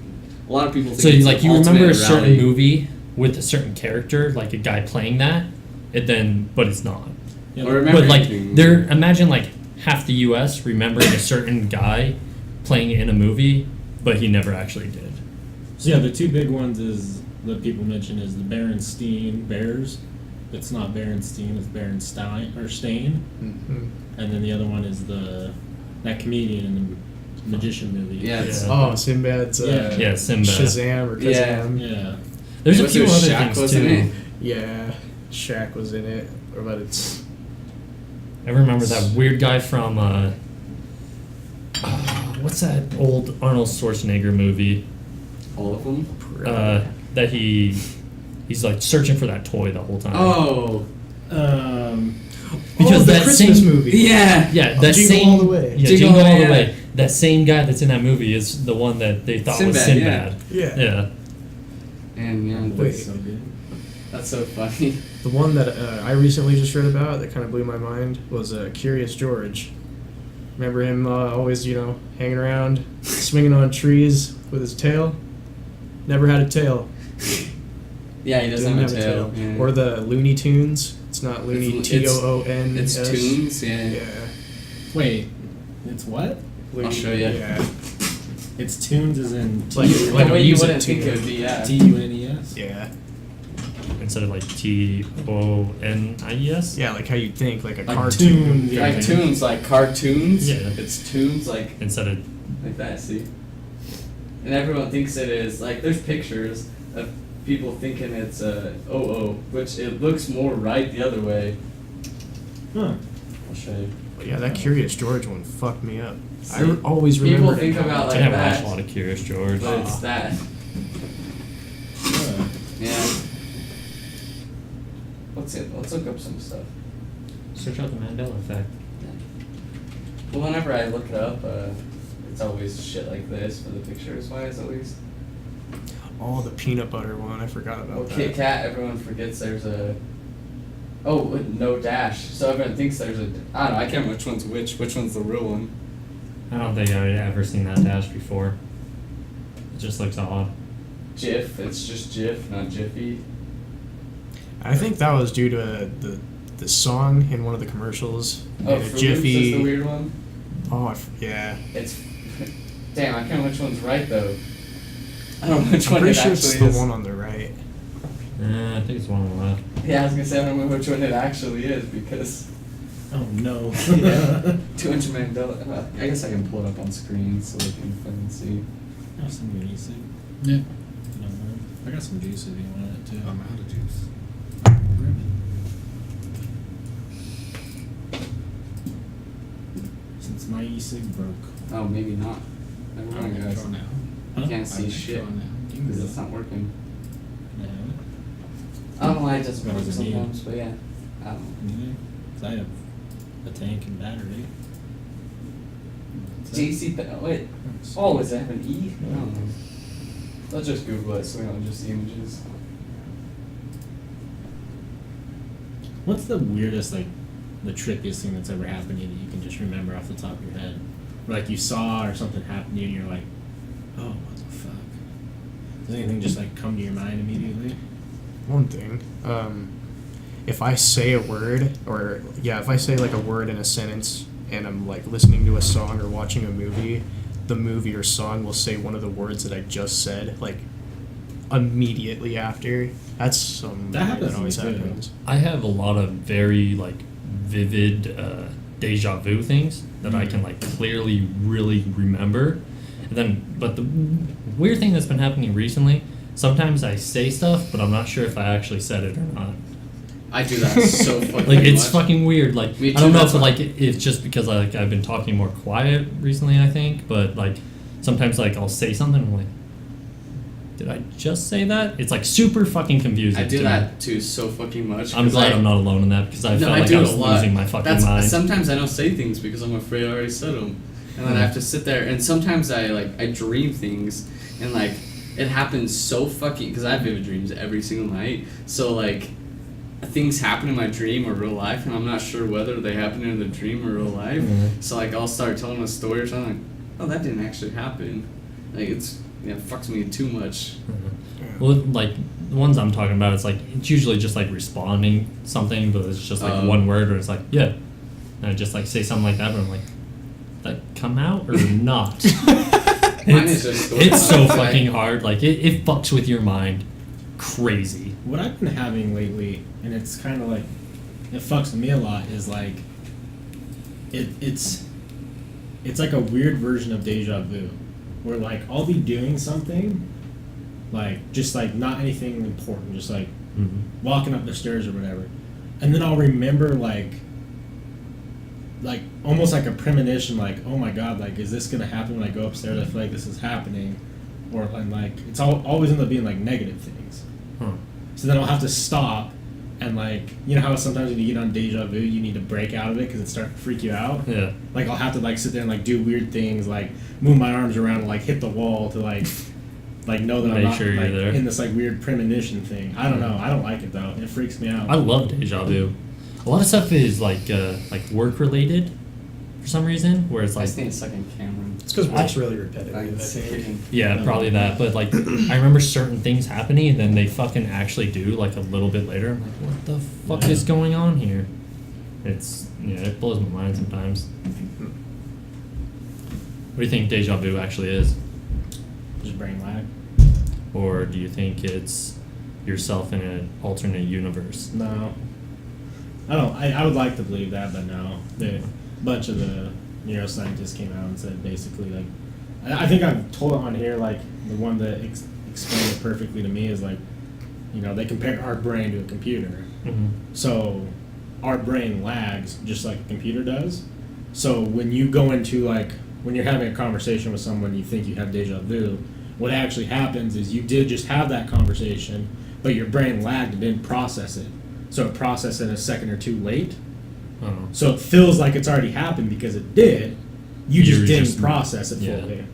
A lot of people think So it's like an you remember a alternate certain reality. movie with a certain character, like a guy playing that, but it's not. Yeah, Or remember But like anything. imagine like half the U.S. remembering a certain guy playing in a movie, but he never actually did. So yeah, the two big ones is that people mention is the Berenstein Bears. It's not Berenstein, it's Berenstein or Stain. Mm-hmm. And then the other one is that comedian in the Magician movie. Yeah. It's, Yeah. Oh, Sinbad's Yeah, Simba. Shazam or Yeah. Kazam. Yeah. There's a Was few there other Shaq things wasn't too. it? Yeah, Shaq was in it, but it's I remember that weird guy from what's that old Arnold Schwarzenegger movie? all of them. That he's like searching for that toy the whole time. Oh. Because the that Christmas same movie. Yeah. Yeah, that Jingle same All the Way. Yeah, Jingle Jingle All All the the Way. Way. That same guy that's in that movie is the one that they thought was Sinbad, Sinbad. Yeah. Yeah. And yeah, Wait. That's so good. that's so funny. The one that I recently just read about that kind of blew my mind was Curious George. Remember him always, hanging around, swinging on trees with his tail? Never had a tail. Yeah, he doesn't Didn't have a tail. Yeah. Or the Looney Tunes. It's not Looney, It's- Toons. It's tunes. Yeah. Yeah. Wait, it's what? I'll show you. Yeah. It's tunes as in Like The a way you music wouldn't think tune. it would be. Yeah. Tunes. Yeah. Instead of like TONIES. Yeah, like how you'd think, like a Like cartoon. tunes, yeah. Like tunes, like cartoons. Yeah. It's tunes, like Instead of that. See. And everyone thinks it is like there's pictures of people thinking it's which it looks more right the other way. Huh. I'll show you. But yeah, that Curious George one fucked me up. I See, always people remember. think about I like haven't that, watched a lot of Curious George. but it's that. Yeah. Yeah. Let's look up some stuff. Search out the Mandela effect. Well, whenever I look it up, it's always shit like this for the pictures wise, at least. Oh, the peanut butter one. I forgot about Well, that. Kit Kat, everyone forgets there's a. Oh, no dash. So everyone thinks there's a. I don't know. I can't remember which one's which. Which one's the real one? I don't think I've ever seen that dash before. It just looks odd. Jif. It's just Jif, not Jiffy. I think that was due to the song in one of the commercials. Oh, Made a Fruit Loops is the Jiffy. weird one. Oh, yeah. It's. Damn, I can't remember which one's right though. I don't know which I'm one pretty it sure actually it's the is. one on the right. I think it's one on the left. Yeah, I was gonna say I don't remember which one it actually is because Oh no. Yeah. 200 Mandela. I guess I can pull it up on screen so we can fucking see. Have some juice. Yeah. I got some juice if you want it too. I'm out of juice. Grab it. Since my e-cig broke. Oh, maybe not. Never mind, guys. Draw now. You can't I see can shit draw now. because it's not working. Yeah. I don't know why it doesn't What work does it need? sometimes, but yeah. I don't know. Yeah. 'Cause I have a tank and battery. JC, wait. Oh, does it have an E? I don't know. Let's just Google it so we don't just see images. What's the weirdest, like, the trippiest thing that's ever happened to you that you can just remember off the top of your head? Or, like, you saw or something happened to you and you're like, oh, what the fuck? Does anything just, like, come to your mind immediately? One thing. If I say a word, if I say like a word in a sentence and I'm like listening to a song or watching a movie, the movie or song will say one of the words that I just said, like, immediately after. That's That happens to always me, too. happens. I have a lot of very like vivid deja vu things that I can like clearly really remember. And then, but the weird thing that's been happening recently, sometimes I say stuff, but I'm not sure if I actually said it or not. I do that so fucking Like it's much. fucking weird. Like Me I too, don't know that's if why- like it's just because I've been talking more quiet recently. I think, but like sometimes like I'll say something and I'm like, did I just say that? It's like super fucking confusing. I do to that me. too so fucking much. I'm 'cause glad I- I'm not alone in that because I No, felt I like do I it was a lot. losing my fucking That's, mind. Sometimes I don't say things because I'm afraid I already said them. and then I have to sit there. And sometimes I dream things, and like it happens so fucking because I have vivid dreams every single night. So like things happen in my dream or real life, and I'm not sure whether they happen in the dream or real life. So like I'll start telling a story or something. Like, oh, that didn't actually happen. Like it fucks me too much. Well, like the ones I'm talking about, it's like it's usually just like responding something, but it's just like one word, or it's like yeah, and I just like say something like that, but I'm like, that come out or not? Mine is just It's so fucking hard. Like it fucks with your mind, crazy. What I've been having lately, and it's kind of like, it fucks with me a lot, is like, it's like a weird version of deja vu, where like I'll be doing something, like just like not anything important, just like walking up the stairs or whatever, and then I'll remember like almost like a premonition, like oh my god, like is this gonna happen when I go upstairs? I feel like this is happening, or and like it's always end up being like negative things. So then I'll have to stop and like, you know how sometimes when you get on deja vu, you need to break out of it because it starts to freak you out? Yeah. Like I'll have to like sit there and like do weird things, like move my arms around and like hit the wall to like know that I'm Make not sure you're like, there. in this like weird premonition thing. I don't know. I don't like it though. It freaks me out. I love deja vu. A lot of stuff is like work related for some reason, where it's I like just need a second camera. It's because work's really repetitive. I It's think. freaking- yeah, probably that. But like I remember certain things happening, and then they fucking actually do like a little bit later. I'm like, what the fuck is going on here? It blows my mind sometimes. What do you think deja vu actually is? Just brain lag. Or do you think it's yourself in an alternate universe? No. I don't. I would like to believe that, but no. A bunch of the neuroscientists came out and said basically like, I think I've told it on here, like the one that explained it perfectly to me is like, they compare our brain to a computer. So our brain lags just like a computer does. So when you go into like, when you're having a conversation with someone, you think you have deja vu, what actually happens is you did just have that conversation, but your brain lagged and didn't process it. So it processed it a second or two late. Oh. So it feels like it's already happened because it did. You just You're didn't just- process it yeah. fully.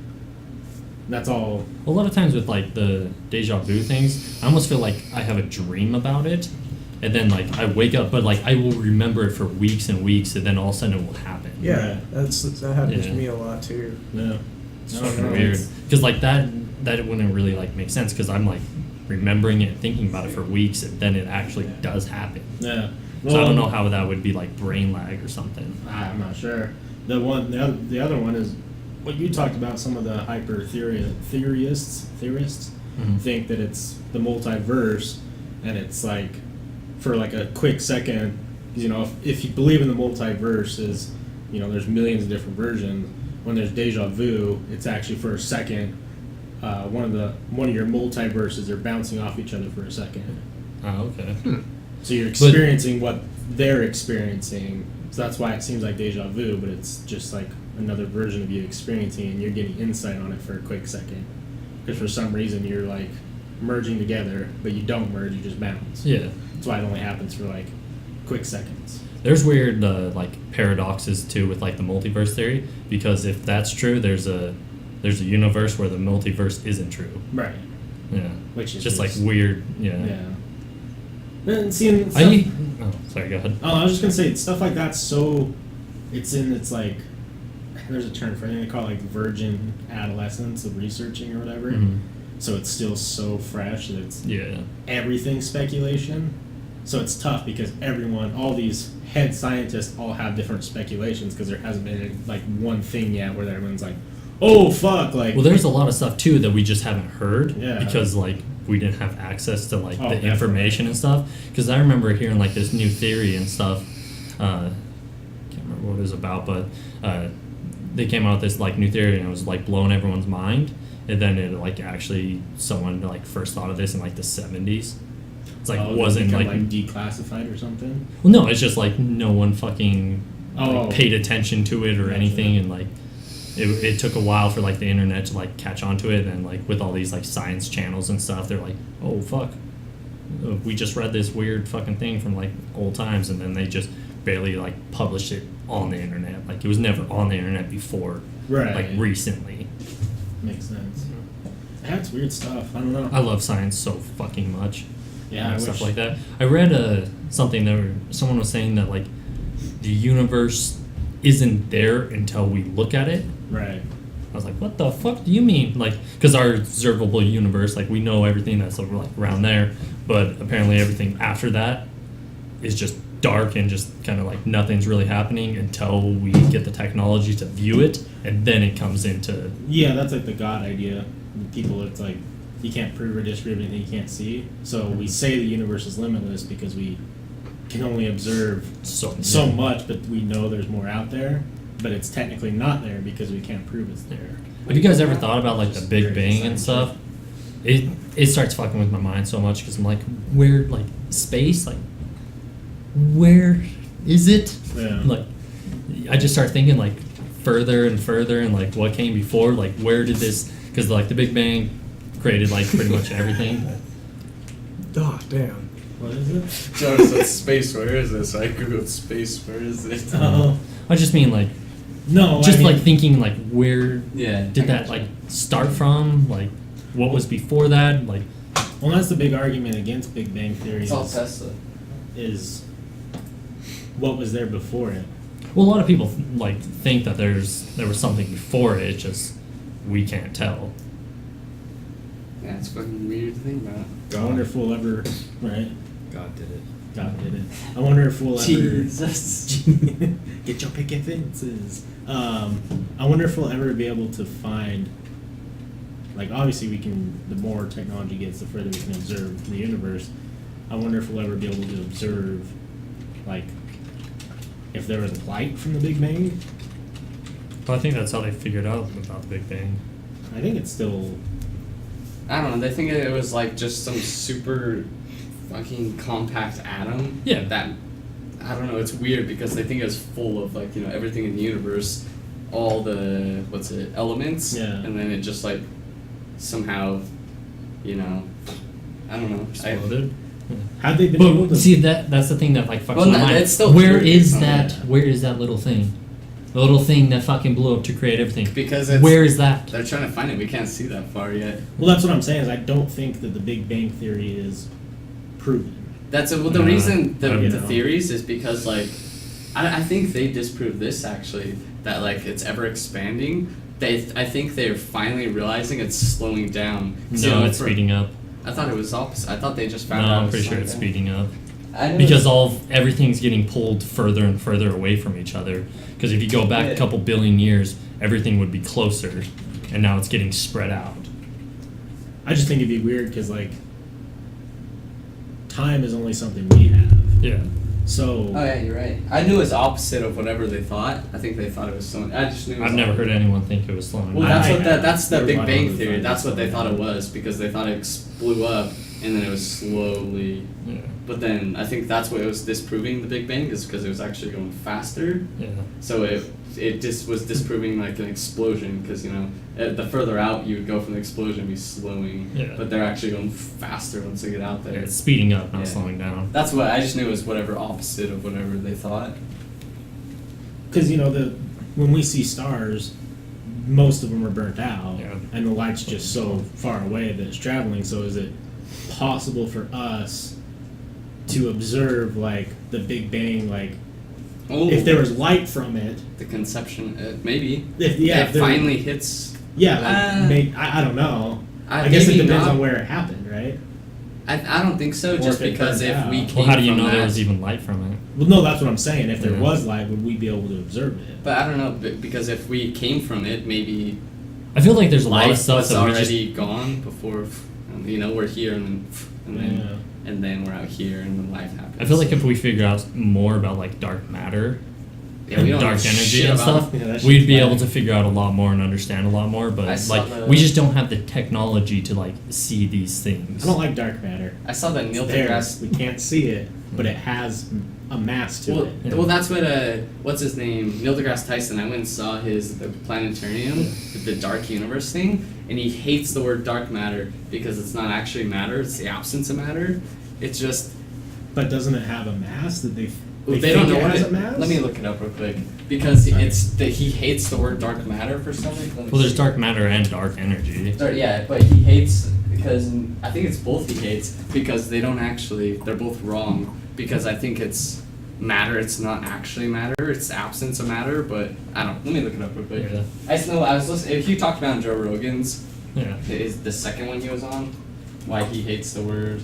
That's all. A lot of times with like the deja vu things, I almost feel like I have a dream about it, and then like I wake up, but like I will remember it for weeks and weeks, and then all of a sudden it will happen. Yeah, that happens to Yeah. me a lot too. Yeah. It's I don't fucking know, weird. it's- Because like that wouldn't really like make sense because I'm like remembering it and thinking about it for weeks, and then it actually does happen. Yeah. So I don't know how that would be like brain lag or something. I'm not sure. The other one is what you talked about. Some of the theorists think that it's the multiverse, and it's like for like a quick second. If you believe in the multiverse, is there's millions of different versions. When there's deja vu, it's actually for a second. One of your multiverses are bouncing off each other for a second. Oh, okay. So you're experiencing what they're experiencing. So that's why it seems like deja vu, but it's just like another version of you experiencing it, and you're getting insight on it for a quick second. Because for some reason you're like merging together, but you don't merge, you just bounce. Yeah. That's why it only happens for like quick seconds. There's weird like paradoxes too with like the multiverse theory, because if that's true, there's a universe where the multiverse isn't true. Right. Yeah. Which is just like weird. Yeah. Yeah. Then seeing Sorry, go ahead. I was just gonna say stuff like that's so. It's like there's a term for it. I think they call it like virgin adolescence of researching or whatever. Mhm. So it's still so fresh that it's Yeah. everything speculation. So it's tough because all these head scientists all have different speculations because there hasn't been like one thing yet where everyone's like, oh fuck, like. Well, there's a lot of stuff too that we just haven't heard Yeah. because like we didn't have access to like Oh, the definitely. information and stuff. Because I remember hearing like this new theory and stuff. Can't remember what it was about, but they came out with this like new theory and it was like blowing everyone's mind. And then it like actually someone like first thought of this in like the 70s. It's like Oh, wasn't become, like declassified or something. well, no, it's just like no one fucking Oh. paid attention to it or Gotcha. anything, and like it took a while for like the internet to like catch on to it, and like with all these like science channels and stuff, they're like, oh fuck, we just read this weird fucking thing from like old times, and then they just barely like published it on the internet. Like it was never on the internet before, Right. like recently. Makes sense. That's weird stuff. I don't know. I love science so fucking much. Yeah, I and stuff wish- like that. I read something that someone was saying that like the universe isn't there until we look at it. Right. I was like, what the fuck do you mean? Like, because our observable universe, like we know everything that's like around there, but apparently everything after that is just dark and just kind of like nothing's really happening until we get the technology to view it, and then it comes into Yeah, that's like the God idea. People, it's like you can't prove or disprove anything you can't see. So we say the universe is limitless because we can only observe so much, but we know there's more out there. But it's technically not there because we can't prove it's there. Have you guys ever thought about like the Just Big very Bang and scientific. stuff? It starts fucking with my mind so much because I'm like, where like space, like where is it? Yeah. Like I just start thinking like further and further and like what came before, like where did this? Because like the Big Bang created like pretty much everything. Oh, damn. What is it? Joe said space, where is this? I googled space, where is it? Oh I just mean like no, just I mean, like thinking like where Yeah. did that like start from? Like what was before that? Like well, that's the big argument against Big Bang theory. It's all is- Tesla. is what was there before it. well, a lot of people like think that there was something before it. It's just we can't tell. Yeah, it's fucking weird to think about. I wonder if we'll ever, right? God did it. God did it. I wonder if we'll ever Jesus. get your picket fences. I wonder if we'll ever be able to find, like, obviously we can. The more technology gets, the further we can observe the universe. I wonder if we'll ever be able to observe, like, if there was light from the Big Bang. But I think that's how they figured out about the Big Bang. I think it's still. I don't know, they think it was like just some super fucking compact atom. Yeah. That, I don't know, it's weird because they think it was full of like, you know, everything in the universe, all the, elements. Yeah. And then it just like somehow, you know, I don't know. Exploded. Had they been able But to see that's the thing that like fucks Well, my no, mind. it's still Where true. is Oh, that? yeah. Where is that little thing? The little thing that fucking blew up to create everything. Because it's, Where is that? they're trying to find it, we can't see that far yet. Well, that's what I'm saying. Is I don't think that the Big Bang theory is proven. That's well, the reason the you know. theories is because like I think they disproved this actually, that like it's ever expanding. I think they're finally realizing it's slowing down. No, it's speeding up. I thought it was opposite. I thought they just No, found out. I'm it was pretty sure slowing it's down. speeding up. I know Because it's- everything's getting pulled further and further away from each other. Because if you go back a couple billion years, everything would be closer, and now it's getting spread out. I just think it'd be weird because like time is only something we have. Yeah. So Oh yeah, you're right. I knew it was opposite of whatever they thought. I think they thought it was slowing. I just knew. It was I've never opposite. heard anyone think it was slowing Well, down. that's what that's the There was a Big lot of Bang other theory. things That's what they thought it slowing down. was because they thought it blew up and then it was slowly. Yeah. But then I think that's what it was disproving the Big Bang is because it was actually going faster. Yeah. So it just was disproving like an explosion because you know the further out you would go from the explosion be slowing. Yeah. But they're actually going faster once they get out there. It's speeding up, not Yeah. slowing down. That's what I just knew it was whatever opposite of whatever they thought. because you know when we see stars, most of them are burnt out, Yeah. and the light's just so far away that it's traveling. So is it possible for us to observe like the Big Bang, like Oh, if there was light from it? the conception, maybe. If It there- finally hits. Yeah, like, I don't know. I guess it maybe depends not. on where it happened, right? I don't think so. Or Just if it because burnt if out. we came Well, how do you from know that, there was even light from it? Well, no, that's what I'm saying. If there Yeah. was light, would we be able to observe it? But I don't know because if we came from it, maybe I feel like there's a lot of life stuff was that we just already gone before. You know, we're here and then Yeah. and then we're out here and then life happens. I feel like if we figure out more about like dark matter Yeah, we and don't dark know energy shit and about- stuff, Yeah, that we'd shit's be whack. able to figure out a lot more and understand a lot more. I But saw like the- we just don't have the technology to like see these things. I don't like dark matter. I saw that Neil It's there. deGrasse. We can't see it, but it has a mass to Well, it. Yeah. well, that's what what's his name? Neil deGrasse Tyson. I went and saw the planetarium, the dark universe thing, and he hates the word dark matter because it's not actually matter; it's the absence of matter. It's just But doesn't it have a mass that they They They don't think know it what has it. a mass? Let me look it up real quick because he hates the word dark matter for some reason. Let me Well, there's see. dark matter and dark energy. Yeah, but he hates because I think it's both he hates because they don't actually. They're both wrong because I think it's matter. It's not actually matter. It's absence of matter. But I don't. Let me look it up real quick. Yeah. I just know I was listening. He talked about on Joe Rogan's. Yeah. Is the second one he was on, why he hates the word,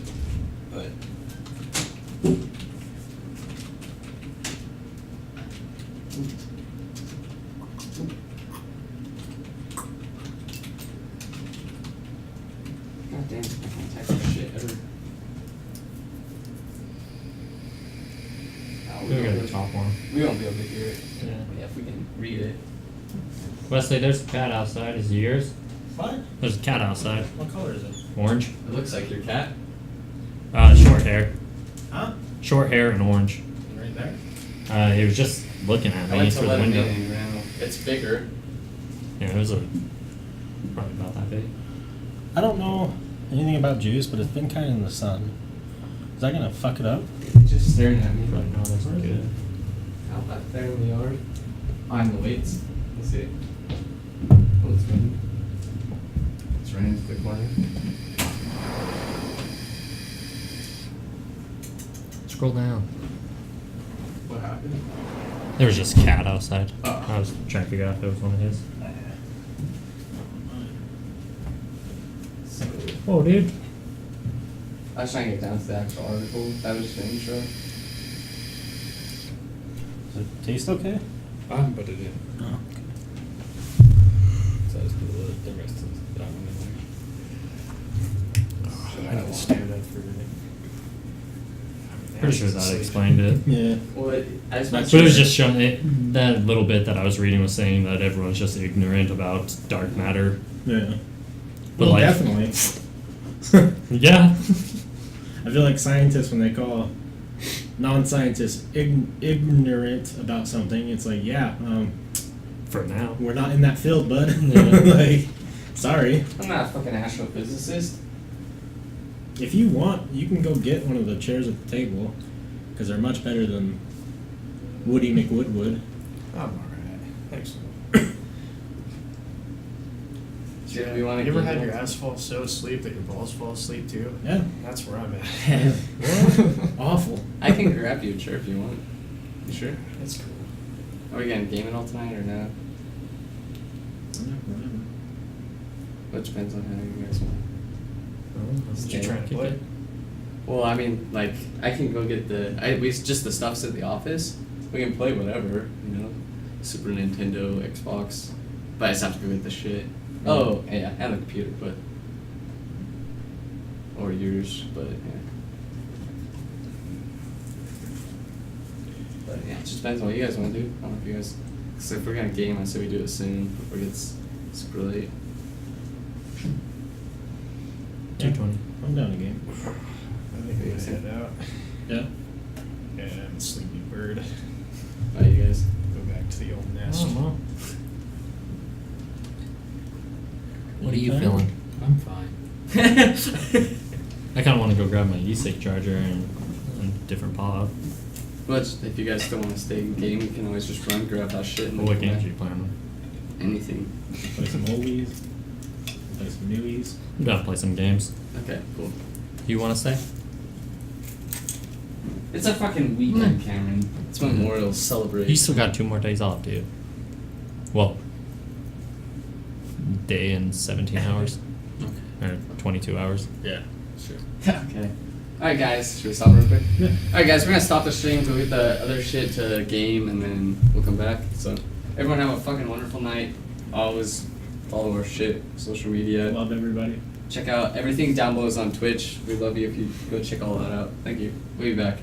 but. God damn, I can't type this shit ever. Oh, We'll won't go be to the able- top one. we won't be able to hear it. Yeah. Yeah, if we can read it. Wesley, there's a cat outside. Is it yours? What? There's a cat outside. What color is it? Orange. It looks like your cat. Short hair. Huh? Short hair and orange. Right there. He was just looking at I me went to through the let him window. in and ran. It's bigger. Yeah, it was probably about that big. I don't know anything about juice, but it's been kind of in the sun. Is that gonna fuck it up? It's just staring at me. But no, that's Where is good. Out back there in the yard. Behind the weights. Let's see. Oh, it's raining. It's raining to the corner. Scroll down. What happened? There was just a cat outside. Oh. I was trying to figure out if it was one of his. So, Oh, dude. I was trying to get down to the actual article. That was the intro. Does it taste okay? I haven't put it in. Oh. So I just put the rest of that one in there. I don't stand up for it. Pretty sure that explained it. Yeah. Well, I just But it was just showing it, that little bit that I was reading was saying that everyone's just ignorant about dark matter. Yeah. But Well, like, definitely. yeah. I feel like scientists, when they call non-scientists ignorant about something, it's like, yeah, For now. we're not in that field, bud. Yeah. Like, sorry. I'm not a fucking astrophysicist. If you want, you can go get one of the chairs at the table, because they're much better than Woody McWoodwood. I'm alright. Thanks. Do we want to You ever had your ass fall so asleep that your balls fall asleep too? Yeah. That's where I'm at. Awful. I can grab you a chair if you want. You sure? That's cool. Are we gonna game it all tonight or no? It depends on how you guys want. What you trying to play? Well, I mean, like, I can go get just the stuff's at the office. We can play whatever, you know, Super Nintendo, Xbox, but I just have to go get the shit. Oh, yeah, and the computer, but, or yours, but yeah. But yeah, it just depends on what you guys want to do. I don't know if you guys, cause if we're gonna game, I say we do it soon before it gets super late. 220. I'm down a game. I think we gotta head out. Yeah. Yeah, I'm a sleepy bird. Bye, you guys. Go back to the old nest. Oh, well. What are you Okay. feeling? I'm fine. I kind of want to go grab my e-cig charger and a different pod. But if you guys still want to stay in game, you can always just run, grab that shit, and What then come games back. are you playing? Anything. Play some oldies. Play some newies. I'm gonna play some games. Okay, cool. You want to stay? It's a fucking weekend, Cameron. It's Memorial Celebration. You still got 2 more days off, dude. Well, day and 17 hours. Or 22 hours. Yeah, sure. Okay. Alright, guys. Should we stop real quick? Yeah. Alright, guys. We're gonna stop the stream to get the other shit to game, and then we'll come back. So, everyone have a fucking wonderful night. Always follow our shit, social media. Love everybody. Check out everything down below is on Twitch. We love you if you go check all that out. Thank you. We'll be back.